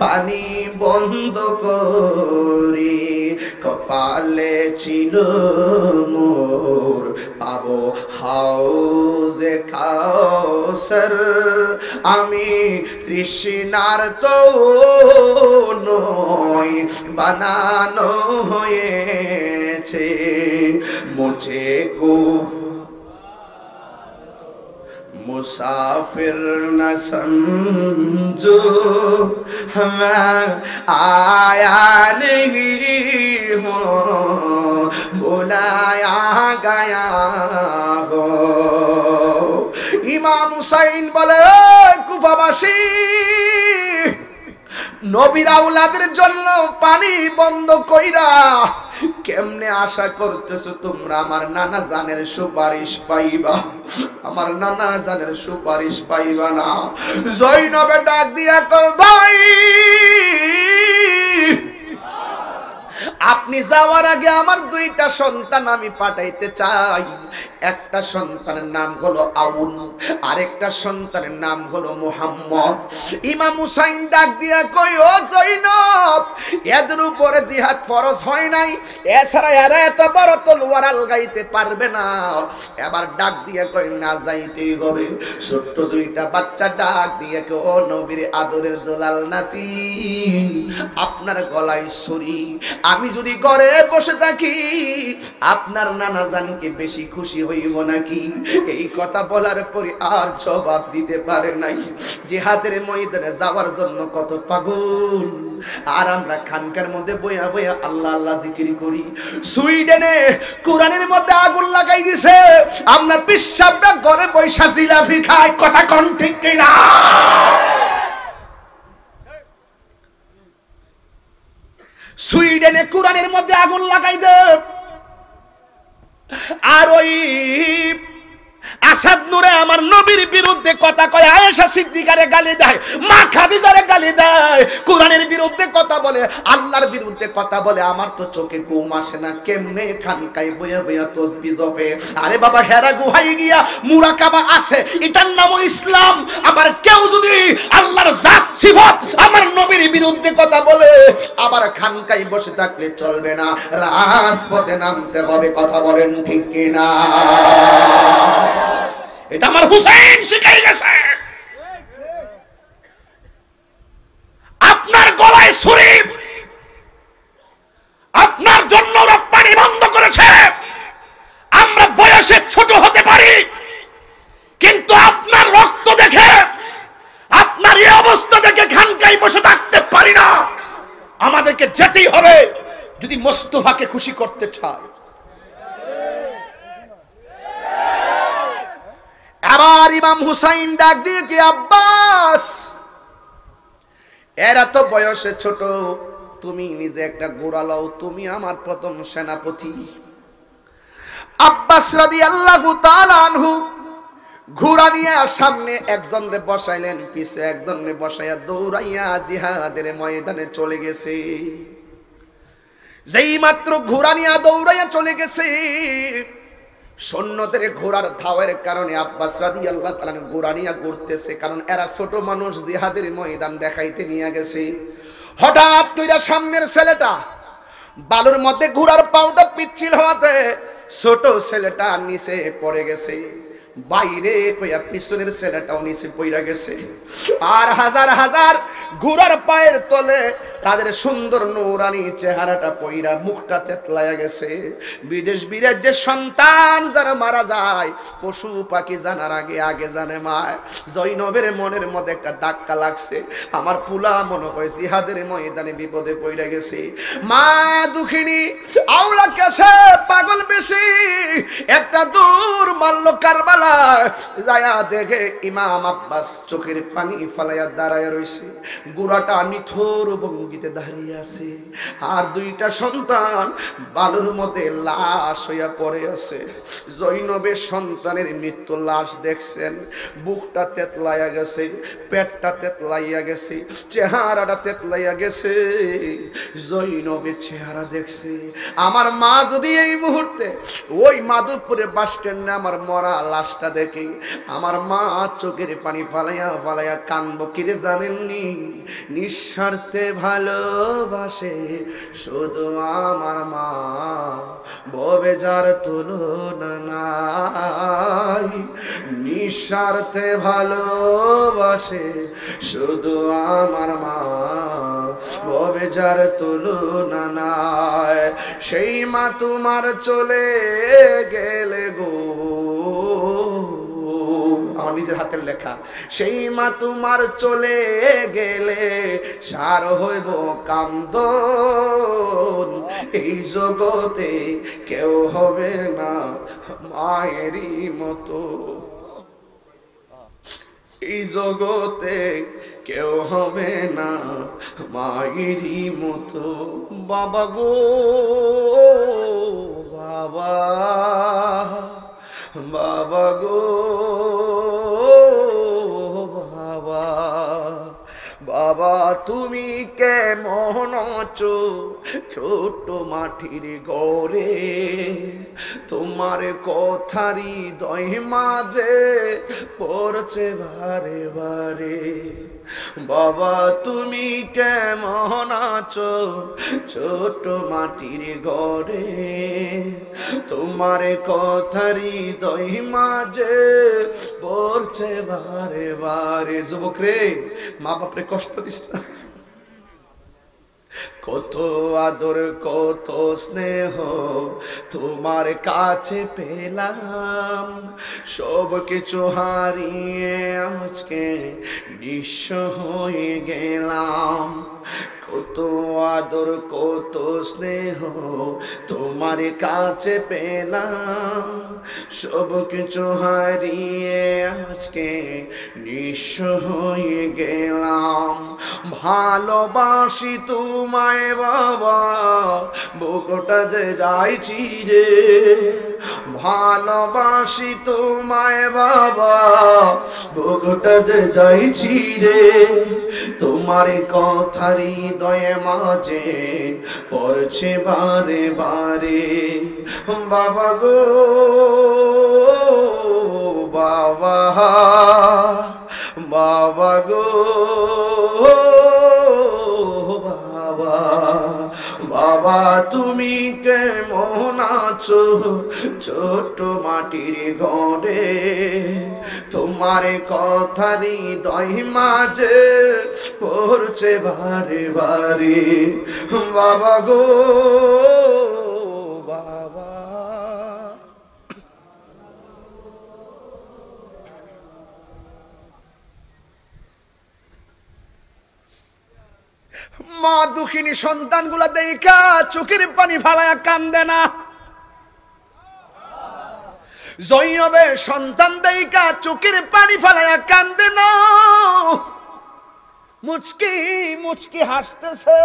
পানি বন্ধ করি কপালে ছিল মোর পাবো হাউজে কাউসার আমি তৃষ্ণার তো নয় বানানো হয়েছে মুঝে কুফ मुसाफिर न समझो मैं आया नहीं हूँ बुलाया गया हो। इमाम हुसैन बोले কুফাবাসী নবীর আওলাদের জন্য পানি বন্ধ কইরা কেমনে আশা করতেছো তোমরা আমার নানা জানের সুপারিশ পাইবা? আমার নানা জানের সুপারিশ পাইবা না। জয়নবে ডাক দিয়া কল ভাই আপনি যাওয়ার আগে আমার দুইটা সন্তান আমি পাঠাইতে চাই। একটা সন্তানের নাম হলো আউন, আরেকটা সন্তানের নাম হলো মুহাম্মদ। ইমাম হুসাইন ডাক দিয়া কই ও জয়নব এদের উপরে জিহাদ ফরজ হয় নাই, এছাড়া এরা এত বড় তলোয়ার আলগাইতে পারবে না। এবার ডাক দিয়া কই না যাইতেই হবে। ছোট্ট দুইটা বাচ্চা ডাক দিয়া কই ও নবীর আদরের দোলাল নাতি আপনার গলায় ছুরি, আমি যদি ঘরে বসে থাকি আপনার নানা জানকে বেশি খুশি হইব নাকি? এই কথা বলার পরে আর জবাব দিতে পারে নাই। জিহাদের ময়দানে যাওয়ার জন্য কত পাগল, আর আমরা খানকার মধ্যে বইয়া বইয়া আল্লাহ আল্লাহ জিকির করি। সুইডেনে কোরআনের মধ্যে আগুন লাগাই দিছে, আমরা পিসাবরা ঘরে বইসা জিলাপি খাই। কথা কোন ঠিক কিনা? সুইডেনে কোরআনের মধ্যে আগুন লাগাই দে, আর ওই আসাদ নূরে আমার নবীর বিরুদ্ধে কথা কয়, আয়েশা সিদ্দিকারে গালি দেয়, মা খাদিজারে গালি দেয়, কোরআনের বিরুদ্ধে কথা বলে, আল্লাহর বিরুদ্ধে কথা বলে। আমার তো চোখে ঘুম আসে না, কেমনে খানকায় বইয়া বইয়া তসবিহ জপে। আরে বাবা, হেরা গুহায় গিয়া মুরাকাবা আছে, এটার নামও ইসলাম। আবার কেউ যদি আল্লাহর জাত সিফাত আমার নবীর বিরুদ্ধে কথা বলে, আবার খানকায় বসে থাকলে চলবে না, রাজপথে নামতে হবে। কথা বলেন ঠিক কিনা? এটা আমার হুসাইন শিখাই গেছে। আপনার গলায় ছুরি, আপনার জন্য রপ্তানি বন্ধ করেছে। আমরা বয়সে ছোট হতে পারি, কিন্তু আপনার রক্ত দেখে, আপনার এই অবস্থা দেখে খানকায় বসে থাকতে পারি না। আমাদেরকে যেতেই হবে যদি মোস্তফাকে খুশি করতে চায়। আবার ইমাম হুসাইন ডাক দিয়ে কি, আব্বাস, এরা তো বয়সে ছোট, তুমি নিজে একটা ঘোড়া লও, তুমি আমার প্রথম সেনাপতি। আব্বাস রাদিয়াল্লাহু তাআলা আনহু ঘোড়া নিয়ে সামনে একজনরে বসাইলেন, পিছে একজনরে বসাইয়া দৌড়াইয়া জিহাদের ময়দানে চলে গেছে। যেই মাত্র ঘোড়া নিয়ে দৌড়াইয়া চলে গেছে, সৈন্যদের ঘোড়ার ধাওয়ার কারণে আব্বাস রাদিয়াল্লাহু তাআলা ঘোড়া নিয়ে ঘুরতেছে, কারণ এরা ছোট মানুষ, জিহাদের ময়দান দেখাইতে নিয়ে গেছে। হঠাৎ কইরা সামনের ছেলেটা বালুর মধ্যে ঘোড়ার পাউটা পিচ্ছিল হওয়াতে ছোট ছেলেটা নিচে পড়ে গেছে, বাইরে কইয়া পিছনের ছেলেটাও নিচে পড়ে গেছে। আর হাজার হাজার ঘোড়ার পায়ের তলে তাদের সুন্দর নূরানি চেহারাটা পইরা, মুখটা তেতলায়া গেছে। বিদেশ বিরাজ্যের সন্তান যারা মারা যায়, পশু পাখি জানার আগে আগে জানে মা। জৈনবের মনের মধ্যে একটা ধাক্কা লাগছে, আমার পুলা মনে হয় জিহাদের ময়দানে বিপদে পড়ে গেছে। মা দুঃখিনী আওলা কাছে পাগল বেশি একটা দূর মারল কারবালা, যায়া দেখে ইমাম আব্বাস চোখের পানি ফালাইয়া দাঁড়ায় রইছে, গুড়াটা নিথর ভঙ্গিতে দাঁড়িয়ে আছে, আর দুইটা সন্তান বালুর মধ্যে লাশ হইয়া পড়ে আছে। জৈনবের সন্তানের মৃত্যু লাশ দেখছেন, বুকটা তেতলাইয়া গেছে, পেটটা তেতলাইয়া গেছে, চেহারাটা তেতলাইয়া গেছে। জৈনবের চেহারা দেখছে। আমার মা যদি এই মুহূর্তে ওই মাধবপুরের বাস স্ট্যান্ডে আমার মরা লাশটা দেখে, আমার মা চোখের পানি ফালাইয়া ফালাইয়া কানবো। কিরে জানেননি, নিঃস্বার্থে ভালোবাসে শুধু আমার মা, ববে যার তুলনা নাই। নিঃস্বার্থে ভালোবাসে শুধু আমার মা, ববে যার তুলনা নাই। সেই মা তোমার চলে গেলে গো, আমার নিজের হাতের লেখা, সেই মা তোমার চলে গেলে সার হইব কান্দন। এই জগতে কেউ হবে না মায়েরই মতো, এই জগতে কেউ হবে না মায়েরই মতো। বাবা গো বাবা, বাবা গো বাবা, বাবা তুমি কেমন আছো ছোট মাটির ঘরে, তোমার কথারি হৃদয় মাঝে পড়ছে বারে বারে। বাবা তুমি কেমন আছো ছোট মাটির ঘরে, তোমার কথারি হৃদয় মাঝে পড়ছে বারে বারে। যুবক রে, মা বাপরে কষ্ট দিস না। কত আদর কত স্নেহ তোমার কাছে পেলাম, সব কিছু হারিয়ে আজকে নিঃস্ব হয়ে গেলাম। কত আদর কত স্নেহ তোমার কাছে পেলাম, সব কিছু হারিয়ে আজকে নিঃস্ব হয়ে গেলাম। ভালোবাসি তোমায় বাবা, বুকটা যে যাইছি রে। ভালোবাসি তোমায় বাবা, বুকটা যে যাইছি রে। তোমার কথা হৃদয়ে মাঝে পড়ছে বারে বারে। বাবা গো বাবা, বাবা গো বাবা, বাবা তুমি কেমন আছো ছোট মাটির ঘরে? তোমার কথা হৃদয় মাঝে পড়ছে বারে বারে। বাবা গো বাবা, মা দুঃখিনী সন্তানগুলা দেখা চোখের পানি ফালায়া কান্দে না। জৈনবের সন্তান দেখা চোখের পানি ফালায়া কান্দে না, মুচকি মুচকি হাসতেছে।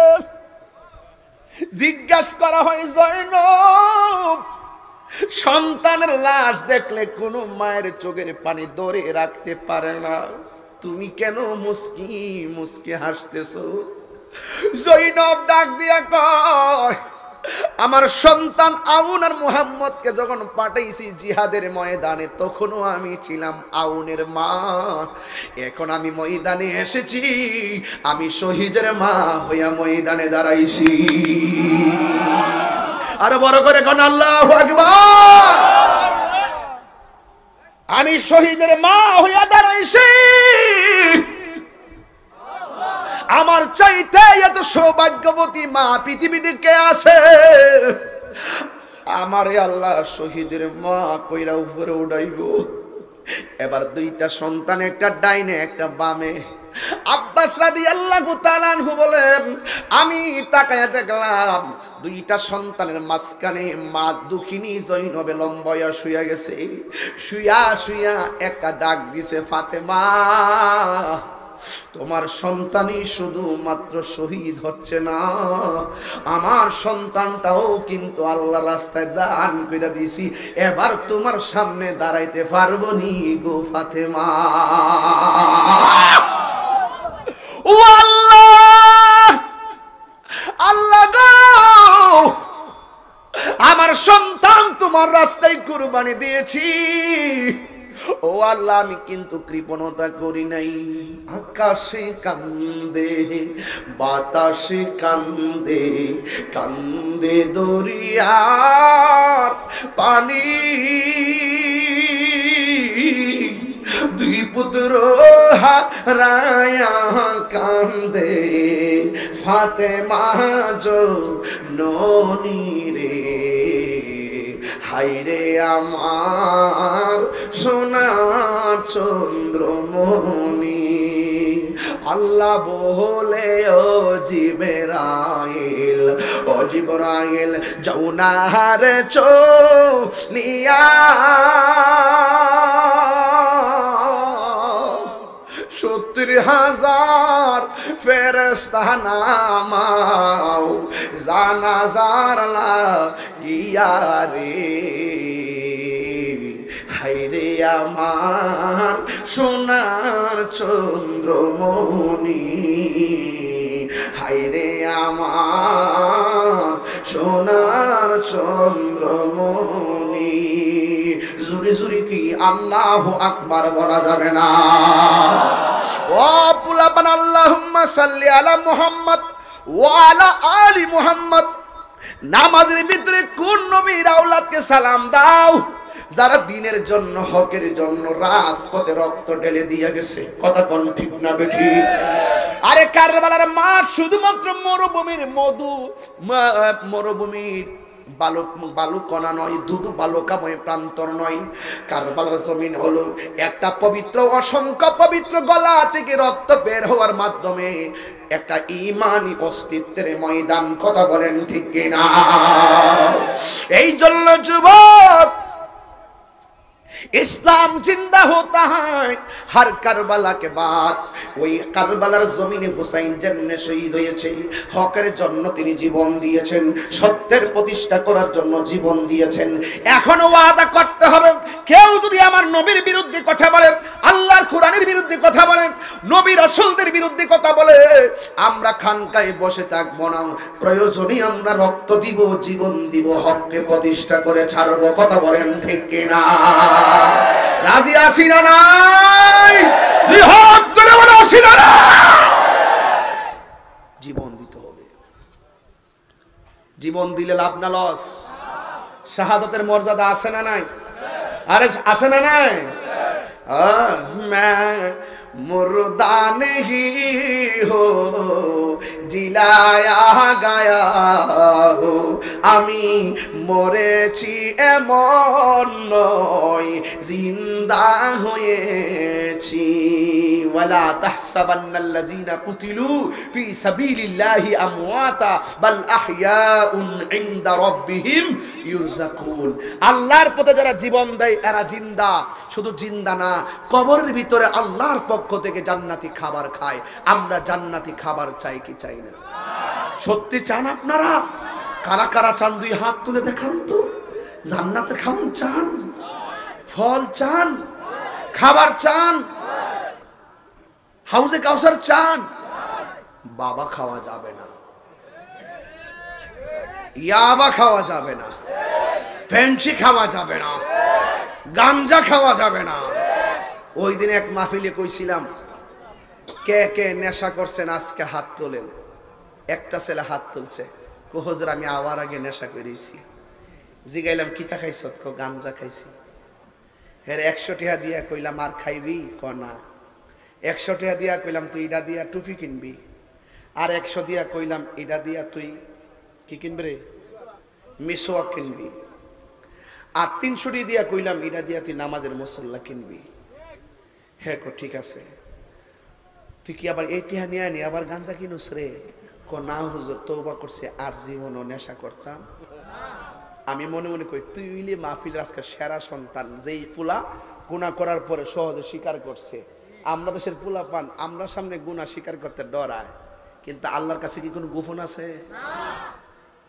জিজ্ঞাসা করা হয়, জৈনব সন্তানের লাশ দেখলে কোনো মায়ের চোখের পানি ধরে রাখতে পারে না, তুমি কেন মুচকি মুচকি হাসতেছো? জৈনব ডাক দিয়া কয়, আমার সন্তান আউন আর মুহাম্মদকে যখন পাঠাইছি জিহাদের ময়দানে তখনও আমি ছিলাম আউনের মা। এখন আমি ময়দানে এসেছি, আমি শহীদের মা হইয়া ময়দানে দাঁড়াইছি। আরো বড় করে কোন আল্লাহু আকবার। আমি শহীদের মা হইয়া দাঁড়াইছি। আমার চাইতে এত সৌভাগ্যবতী মা পৃথিবীতে কে আছে? আমারে আল্লাহ শহীদের মা কইরা উপরে উঠাইব। এবার দুইটা সন্তান, একটা ডাইনে একটা বামে। আব্বাস রাদিয়াল্লাহু তাআলা আনহু বলেন, আমি তাকায়া দেখলাম দুইটা সন্তানের মাঝখানে মা দুঃখিনী জৈনবে লম্বায়া শুয়া গেছে। শুয়া শুয়া একটা ডাক দিছে, ফাতেমা তোমার সন্তানই শুধুমাত্র শহীদ হচ্ছে না, আমার সন্তানটাও কিন্তু আল্লাহ রাস্তায় দান করে দিছি। এবার তোমার সামনে দাঁড়াইতে পারবো নি গো ফাতেমা। ও আল্লাহ, আল্লাহ গো, আমার সন্তান তোমার রাস্তায় কুরবানি দিয়েছি। ও আল্লাহ, আমি কিন্তু কৃপণতা করি নাই। আকাশে কান্দে বাতাসে কান্দে, কান্দে দরিয়ার পানি। দুই পুত্র হারায়া কান্দে ফাতেমা জননী রে। হায়রে আমার সোনার চন্দ্রমণি। আল্লাহ বলে ও জিবরাইল, ও জিবরাইল যাও না রে চলিয়া। 70,000 ফেরেশতা নামাও জানাজার লাগিয়া রে। হায়রে আমার সোনার চন্দ্রমণি, হায়রে আমার সোনার চন্দ্রমণি। জুরি জুরি কি আল্লাহু আকবার বলা যাবে না? ও পুলাবান, আল্লাহুম্মা সাল্লি আলা মুহাম্মদ ওয়া আলা আলি মুহাম্মদ। নামাজের ভিতরে কোন নবীর আওলাদকে সালাম দাও যারা দিনের জন্য, হকের জন্য রাজপথে রক্ত ঢেলে দিয়ে গেছে? কথা কোন ঠিক না বেঠি? আরে কারবালার মাঠ শুধুমাত্র মরুভূমির মরুভূমির বালুকণা নয়, দুধু বালুকাময় প্রান্তর নয়। কারবালার জমিন হলো একটা পবিত্র, অসংখ্য পবিত্র গলা থেকে রক্ত বের হওয়ার মাধ্যমে একটা ঈমানি অস্তিত্বের ময়দান। কথা বলেন ঠিক কিনা? এই জন্য যুবক, ইসলাম জিন্দা হতা হয় হর কারবালা কে বাদ। ওই কারবালার জমিনে হুসাইন যেমনে শহীদ হয়েছে, হকের জন্য তিনি জীবন দিয়েছেন, সত্যের প্রতিষ্ঠা করার জন্য জীবন দিয়েছেন। এখনো ওয়াদা করতে হবে, কেউ যদি আমার নবীর বিরুদ্ধে কথা বলে, আল্লাহর কোরআনের বিরুদ্ধে কথা বলে, নবী রাসূলদের বিরুদ্ধে কথা বলে, আমরা খানকায় বসে থাকবো না। প্রয়োজনে আমরা রক্ত দিব, জীবন দিব, হককে প্রতিষ্ঠা করে ছাড়বো। কথা বলেন ঠিক কিনা? রাজি আছি না নাই? বৃহৎ করে বলো আছি না নাই? জীবন দিতে হবে। জীবন দিলে লাভ না লস? শাহাদাতের মর্যাদা আছে না নাই? আরে আছে না নাই? मुर्दा नहीं हो जिलाया गाया हो, আমি মরেছি এমন নয়, জিন্দা হয়েছি। ওয়ালা তাহসাবান্নাল্লাযীনা কুতিলু ফি সাবিলিল্লাহি আমওয়াতা বাল আহইয়াউন ইনদা রাব্বিহিম ইউরযাকুন। আল্লাহর পথে যারা জীবন দেয় এরা জিন্দা। শুধু জিন্দা না, কবরের ভিতরে আল্লাহর পক্ষ থেকে জান্নাতি খাবার খায়। আমরা জান্নাতি খাবার চাই কি চাই না? সত্যি চান আপনারা? কারা কারা চান? দুই হাত তুলে দেখান তো। জান্নাতের খাবার চান? ফল চান? খাবার চান? হাউজে কাউসার চান? বাবা খাওয়া যাবে না, ইয়াবা খাওয়া যাবে না, ফেন্সি খাওয়া যাবে না, গাঞ্জা খাওয়া যাবে না। ওই দিন এক মাহফিলে কইছিলাম, কে কে নেশা করছেন আজকে হাত তোলেন। একটা ছেলে হাত তুলছে, কো হুজুর আমি আওয়ার আগে নেশা করেছি। জিগাইলাম কিতা খাইছ? কো গাঞ্জা খাইছি। হের 100 টাকা দিয়া কইলাম আর খাইবি? ক না। 100 টাকা দিয়া কইলাম তুই এটা দিয়া টুপি কিনবি। আর 100 দিয়া কইলাম এটা দিয়া তুই কি কিনবি রে? মিসওয়াক কিনবি। আর 300 টাকা দিয়া কইলাম এটা দিয়া তুই নামাজের মুসল্লা কিনবি। হ্যাঁ কো ঠিক আছে। তুই কি আবার এই টিহা নিয়ে আনি আবার গাঞ্জা কিনুস রে? কো না হুজুর, তওবা করছি, আর জীবনও নেশা করতাম। আমি মনে মনে কই তুই হইলে মাহফিলের আজকে সেরা সন্তান, যেই ফুলা গুনাহ করার পরে সহজে স্বীকার করছে। আমরা দেশের পোলা পান, আমরা সামনে গুনাহ স্বীকার করতে ডরায়, কিন্তু আল্লাহর কাছে কি কোনো গোপন আছে?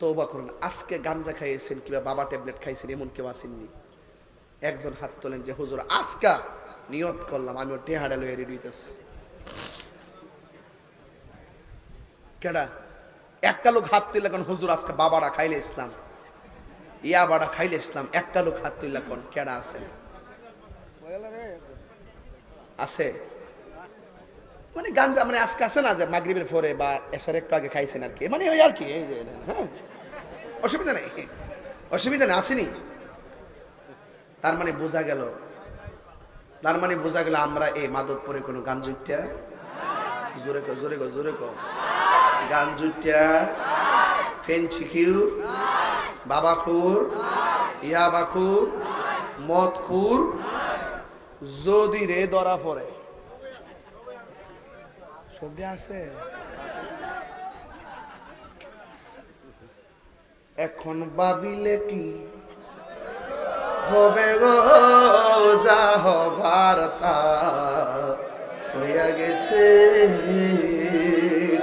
তওবা করুন। আজকে গাঞ্জা খাইয়েছেন কিংবা বাবা ট্যাবলেট খাইছেন এমন কেউ আসেননি? একজন হাত তোলেন যে হুজুর আজকে নিয়ত করলাম আমি টেহাডা লইয়া রেডি হইতেছি। কেডা? একটা লোক হাত তুললে কোন হুজুর আজকে বাবারা খাইলে ইসলাম, ইয়া বাড়া খাইলে ইসলাম। একটা লোক হাত তুললে কোন? কেডা আছে? আছে মানে গাঞ্জা মানে আজকে আছে না যে মাগরিবের পরে বা এশার একটু আগে খাইছেন আর কি, মানে ওই আর কি। এই যে হ্যাঁ, অসুবিধা নেই, অসুবিধা নেই, আসেনি। তার মানে বোঝা গেল, তার মানে বোঝা গেল আমরা এই মাদকপুরে কোনো গাঞ্জুইটা জোরে কো জোরে কো জোরে কো গাঞ্জুইটা ফেন্সিকিউ বাবাখুর ইয়াবাখুর মদখুর যদি রে ধরা পড়ে সবটি আছে। এখন ভাবিলে কি হবে গো, যা হবার তা হইয়া গেছে,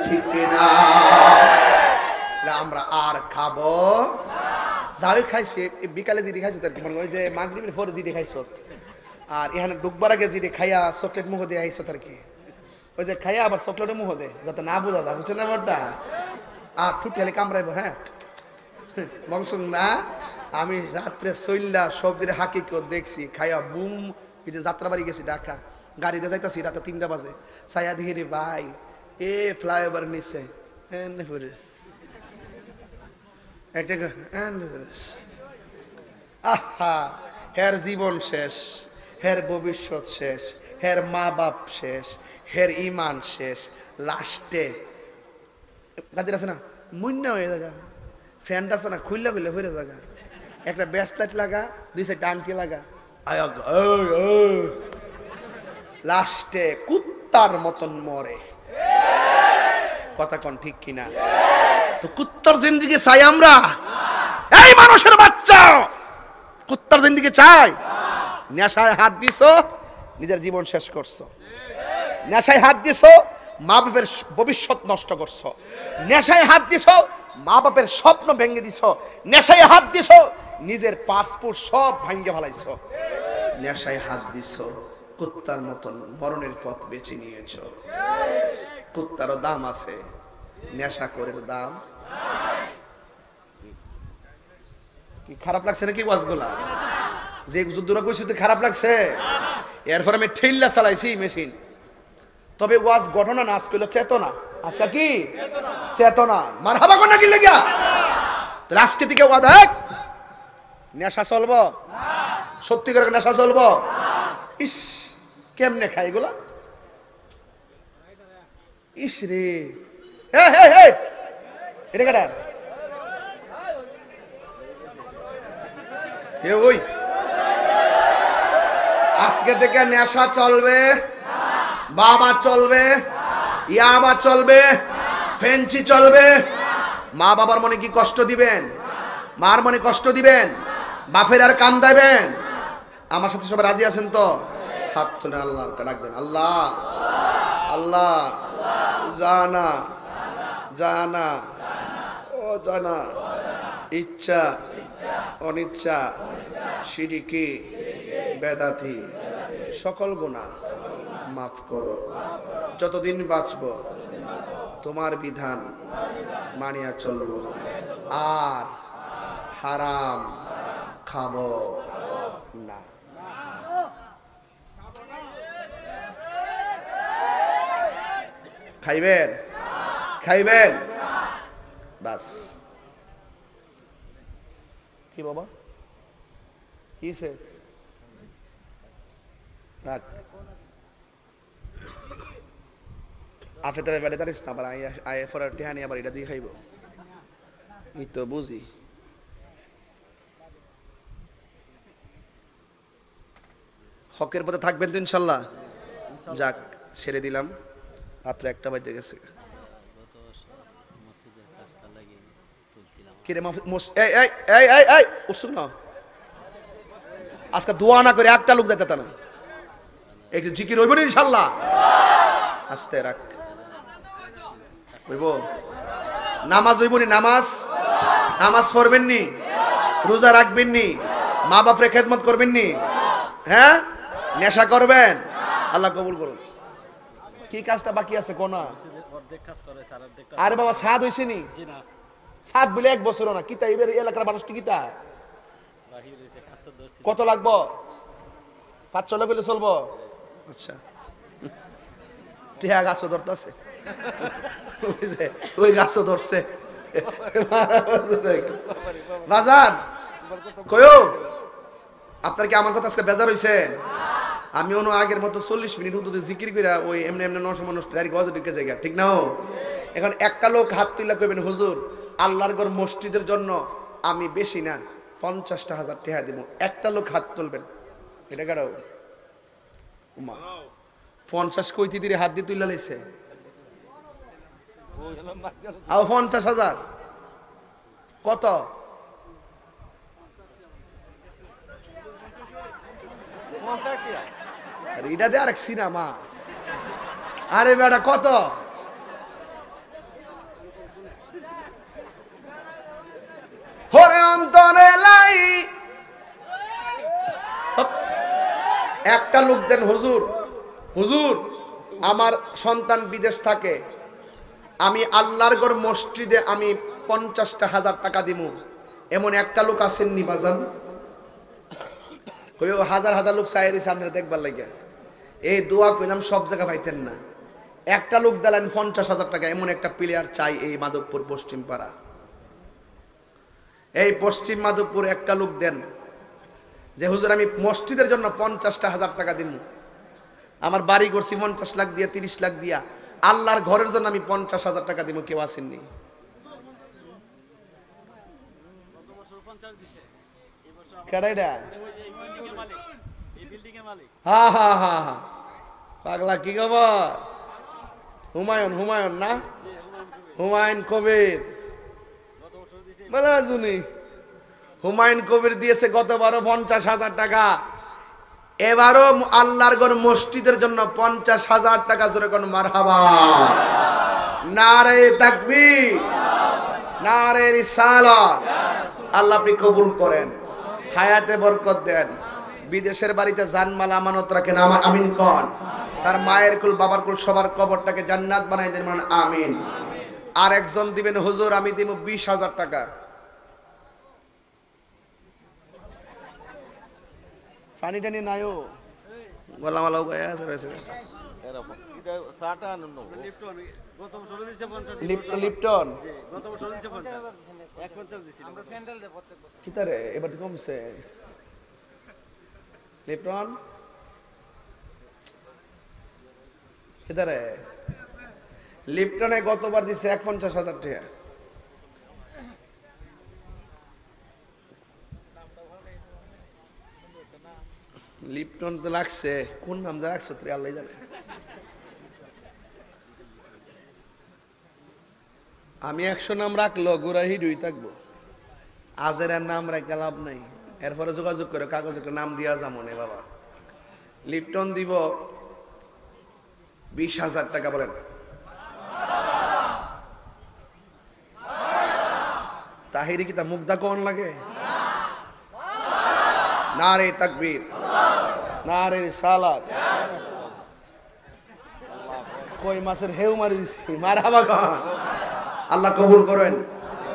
ঠিক না? আমরা আর খাবো যাই খাইছি বিকালে যেটি খাইছো তার কি মনে হয় যে মাগরিবের পরে যেটি খাইছো আর এখানে ডুববার আগে যেটি খাইয়া চকলেট মুখ দিয়ে আইছো তার কি ওই যে খাইয়া আবার চকলেটের মুখ দে যাতে না বোঝা যায়, বুঝছো না বড়টা? আর ঠুকলে কামড়াইবো। হ্যাঁ বংশ না, আমি রাত্রে চইল্লা সবজির হাকি কেউ দেখছি খাইয়া বুম। যাত্রাবাড়ি গেছি ঢাকা, গাড়িতে যাইতাছি রাতে 3টা বাজে, ছায়া দিহিরি ভাই এ ফ্লাইওভার নিচে আহা, হের জীবন শেষ, হের ভবিষ্যৎ শেষ, হের মা বাপ শেষ, হের ইমান শেষ। লাস্টে গাদির আছে না মুন্না হয়ে জায়গা, ফ্যানটা আছে না খুললা খুললে ফিরে জায়গা, একটা ব্যাস লাইট লাগা, 2 সাইড টানকি লাগা, লাস্টে কুত্তার মতন মরে। কথা কোন ঠিক কিনা? তো কুত্তার জিন্দেগি চাই আমরা? এই মানুষের বাচ্চা কুত্তার জিন্দেগি চাই? নেশায় হাত দিছো, নিজের জীবন শেষ করছো। নেশায় হাত দিছো, মা বাপের ভবিষ্যৎ নষ্ট করছো। নেশায় হাত দিছো, মা বাপের স্বপ্ন ভেঙে দিছো। নেশায় হাত দিছো, নিজের পাসপোর্ট সব ভাঙ্গে ফেলাইছো। নেশায় হাত দিছো, কুত্তার মতন মরণের পথ বেছে নিয়েছো। কুত্তারও দাম আছে, নেশাখোরের দাম। কি খারাপ লাগছে নাকি ওয়াজগুলা? যে যুদ্ধরা কইছি তো খারাপ লাগছে? এরপর আমি ঠেল্লা চালাইছি মেশিন। তবে ওয়াজ ঘটনা না, আজকে হলো চেতনা। আজকে কি চেতনা? মারহাবা কোন কি লাগিয়া? তাহলে আজকে থেকে ওয়াজ এক নেশা চলবো, সত্যি করে নেশা চলবো। ইস কেমনে খাই এগুলা? ইস রে, হে হে হে, এটা কেডা? এ ওই আজকে থেকে নেশা চলবে, বাবা চলবে, ইয়াবা চলবে, ফেঞ্চি চলবে। মা বাবার মনে কি কষ্ট দিবেন? মার মনে কষ্ট দিবেন? বাপের আর কান দেবেন? আমার সাথে সবাই রাজি আছেন তো? হাত তুলে আল্লাহকে ডাকবেন, আল্লাহ আল্লাহ, জানা জানা ও জানা, ইচ্ছা অনিচ্ছা, শিরকি বেদাতি, সকল গুনাহ মাফ করো। যতদিন বাঁচব তোমার বিধান মানিয়া চলব, আর হারাম খাব না। খাইবেন? খাইবেন? বাস। কি বাবা কিছে রাখ আপনি তবে বেড়ে জানিস না, আবার আয় ফরার টেহানি আবার এটা দিয়ে খাইব। এই তো বুঝি। হকের পথে থাকবেন তো ইনশাল্লাহ? যাক, ছেড়ে দিলাম, রাত্র 1টা বাজে গেছে। কিরে না আজকে দোয়া না করে একটা লোক যাইতে না, একটু জিকির হইব না ইনশাল্লাহ? আস্তে রাখ, হইব নামাজ হইব নি? নামাজ নামাজ পড়বেন নি? রোজা রাখবেন নি? মা বাপরে খেদমত করবেন নি? হ্যাঁ, নেশা করবেন? আল্লাহ কবুল করুন। কি কাজটা বাকি আছে কোন? আরে বাবা সাদ হইছে নি? সাত বলে 1 বছরও না। কিতা এবার এলাকার মানুষ কিতা কত লাগবো? 5-6 লাখ হইলে চলবো? আচ্ছা, টিয়া গাছও ধরতেছে, ওই গাছও ধরছে। বাজান কয়ো, আপনার কি আমার কথা আজকে বেজার হইছে? আমি অন্য আগের মতো 40 মিনিট হুদুতে জিকির কইরা ওই এমনি এমনি 900 মানুষ ডাইরেক্ট ওয়াজে ঢুকে যায়, ঠিক না? এখন একটা লোক হাত তুইলা কইবেন, হুজুর আল্লাহর ঘর মসজিদের জন্য আমি বেশি না 50,000 টাকা দিব। একটা লোক হাত তুলবেন, এটা কারো 50 কইতি দিরে হাত দিয়ে তুইলা লাইছে, আও 50,000 কত? এটা দিয়ে আরেক সিনেমা। আরে বেটা কত? হরে অন্তরে লাই। একটা লোক দেন, হুজুর হুজুর আমার সন্তান বিদেশ থাকে, আমি আল্লাহর ঘর মসজিদে আমি 50,000 টাকা দিব, এমন একটা লোক আসেননি বাজান? কই হাজার হাজার লোক চাই রয়েছে আপনারা দেখবার লাগে। এই দোয়া কইলাম সব জায়গা পাইতেন না। একটা লোক দিলেন 50,000 টাকা, এমন একটা প্লেয়ার চাই এই মাধবপুর পশ্চিম পাড়া, এই পশ্চিম মাধবপুর একটা লোক দেন যে হুজুর আমি মসজিদের জন্য 50,000 টাকা দিব, আমার বাড়ি করছি 50 লাখ দিয়া 30 লাখ দিয়া, আল্লাহর ঘরের জন্য আমি 50,000 টাকা দিব। কেউ আসেননি? পাগলা কি খবর? হুমায়ুন, হুমায়ুন না, হুমায়ুন কবির হুমায়ুন কবির দিয়েছে গতবারও 50,000 টাকা। এবারও আল্লাহর ঘর মসজিদের জন্য 50,000 টাকা জোরে কোন মারহাবা। নারে তাকবীর, নারে রিসালাত। আল্লাহ আপনি কবুল করেন, হায়াতে বরকত দেন, বিদেশের বাড়িতে জানমাল আমানত রাখেন, আমিন কন। তার মায়ের কুল বাবার কুল সবার কবরটাকে জান্নাত বানাই দেন, মানে আমিন। আর একজন দিবেন, হুজুর আমি দিব 20,000 টাকা। পানি টানি নাইও গলা মালা গায়ে আছে রয়েছে। লিপটন কিতারে এবার কমছে লিপটন কিতারে লিপটনে গতবার দিছে 50,000 টাকা। লিপটন তো লাগছে, কোন নাম দা রাখছো তুই আল্লাহ জানে। আমি 100 নাম রাখলো গোড়া হিডুই থাকবো, আজের আর নাম রাখা লাভ নাই। এরপরে যোগাযোগ করে কাগজ একটা নাম দিয়া যাবো নে বাবা। লিপটন দিব 20,000 টাকা, বলেন তাহিরি কি তা মুগ্ধা কোন লাগে? নারে তাকবীর, নারে রিসালাত। কই মাছের হেউ মারি দিছি, মারহাবা কোন। আল্লাহ কবুল করেন,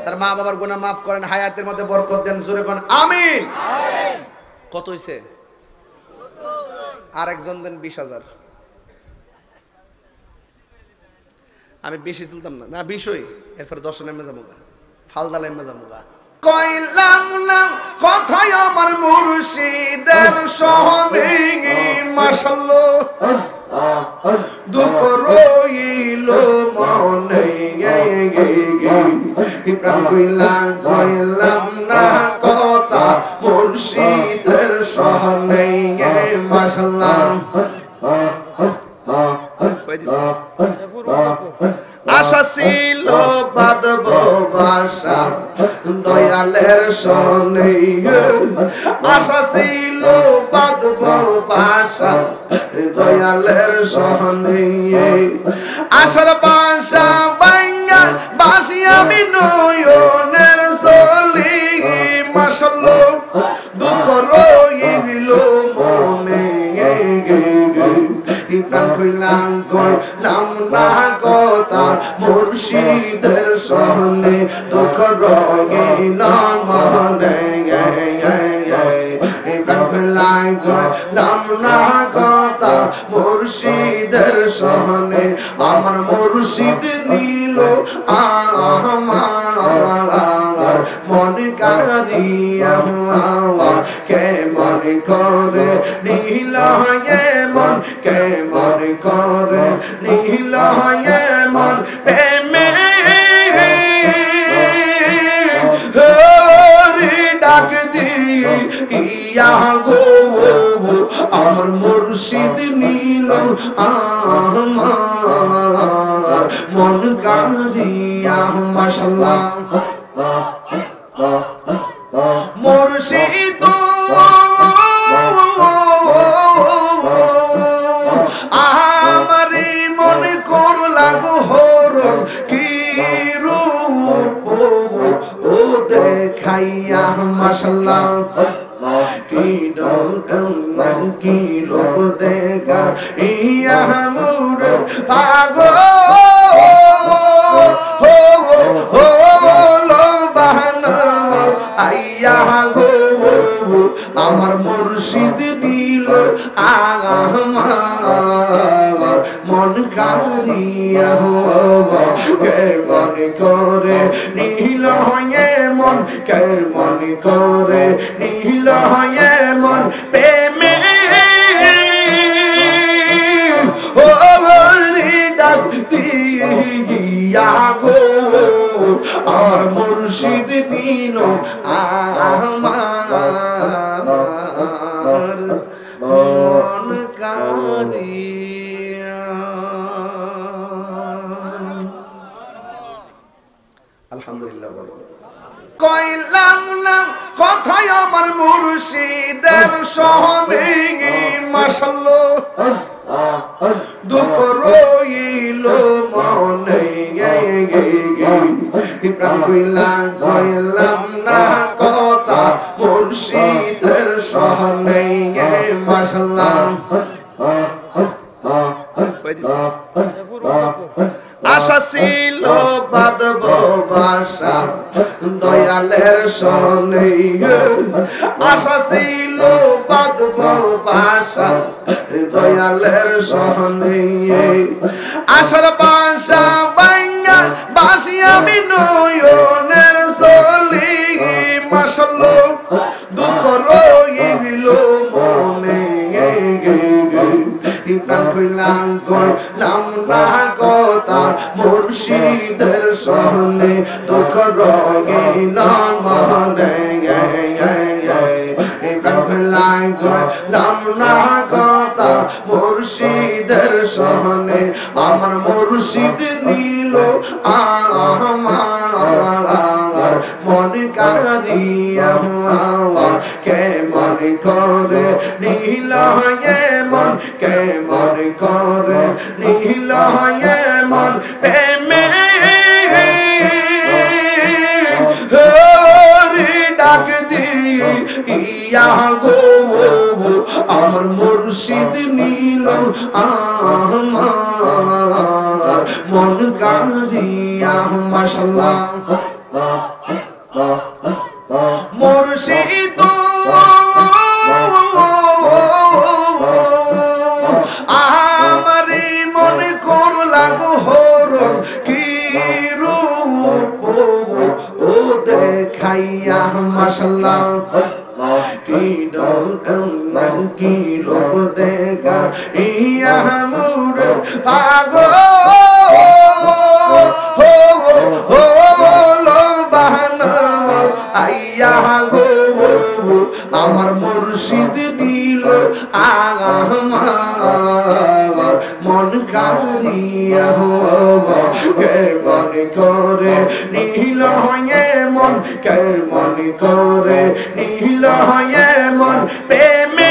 তার মা বাবার গুনাহ মাফ করেন, হায়াতের মধ্যে বরকত দেন, জোরে কোন আমিন। কত হইছে? আর একজন দেন 20,000। আমি বেশি তুলতাম না, না 20ই, এরপর 10 নেমে যাবো, ফালদা নেমে যাবো। কইলাম না কথায় আমার মুর্শিদের সহনে, মাশাআল্লাহ দুঃখ রইল মনে। কইলাম না কথা মুর্শিদের সহনে, মাশাআল্লাহ। আশা ছিল বাঁধব বাসা দয়ালের সনে, আশা ছিল বাঁধব বাসা দয়ালের সনে। আশার বাসা ভাঙ্গা বাসি আমি নয়নের চলি, মাশাআল্লাহ দুঃখ রইল মনে। কইলাম না কথা মুর্শিদের সনে, দুঃখ রইল মনে। কইলাম না কথা মুর্শিদের সনে, আমার মুর্শিদ নিল আমার মন কারিয়া, কে মনে করে নীল মন, কে মনে করে নীল মন। প্রেমে ডাক দিয়া গো আমার মুর্শিদ নীল আমার মন কারিয়া, মাশাআল্লাহ। মুর্শিদ আমারি মনে করলা গো হরণ, কি রূপ ও দেখাইয়া, মাশাআল্লাহ কি লোক দেখা ইয়া মোর পাগল বাহানা আইয়া গো আমার মুর্শিদ দিল আমার মন কারিয়া, কে মনে করে নীল মন, কে মনে করে নীল মন। প্রেমে ডাক দিয়া গো আমার মুর্শিদ নীল আমার মন কারিয়া। আলহামদুলিল্লাহ। কইলাম না কথায় আমার মুর্শিদের সহনে, মাশাআল্লাহ দুঃখ রইল মনে প্রাণ কইলাম না কথা মুর্শিদের সহনে মাশাআল্লাহ আশা ছিল বাদব বাসা দয়ালের সনে আশা ছিল বাদব বাসা দয়ালের সনে আশার বাসা বাইঙ্গা বাসি আমি নয়নের চলি মাশাআল্লাহ দুঃখ রইল মনে প্রাণ কইলাম না কথা মুর্শিদের সনে দুঃখ রইল মনে প্রাণ কইলাম না কথা মুর্শিদের সনে আমার মুর্শিদ নীল আমার মন কারিয়া কে মন করে নীল মন কে মন করে নীল মন প্রেমে ডাক দিয়া গো আমার মুর্শিদ নীল আমার মন কারিয়া মাশাআল্লাহ মুর্শিদ আমারে মনে করলা গো হরণ কি রূপ ও দেখাইয়া মাশাআল্লাহ কি রূপ দেখা ইয়া মোর পাগল আইয়া গো আমার মুর্শিদ নীল আমার মন কারিয়া কে মন করে নীল মন কে মন করে নীল মন প্রেমে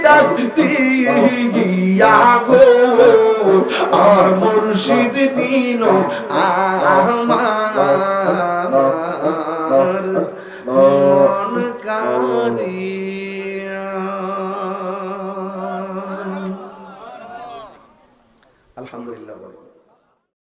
ডাক দিয়া গো আর মুর্শিদ নীল আমার মন কারিয়া আলহামদুলিল্লাহ।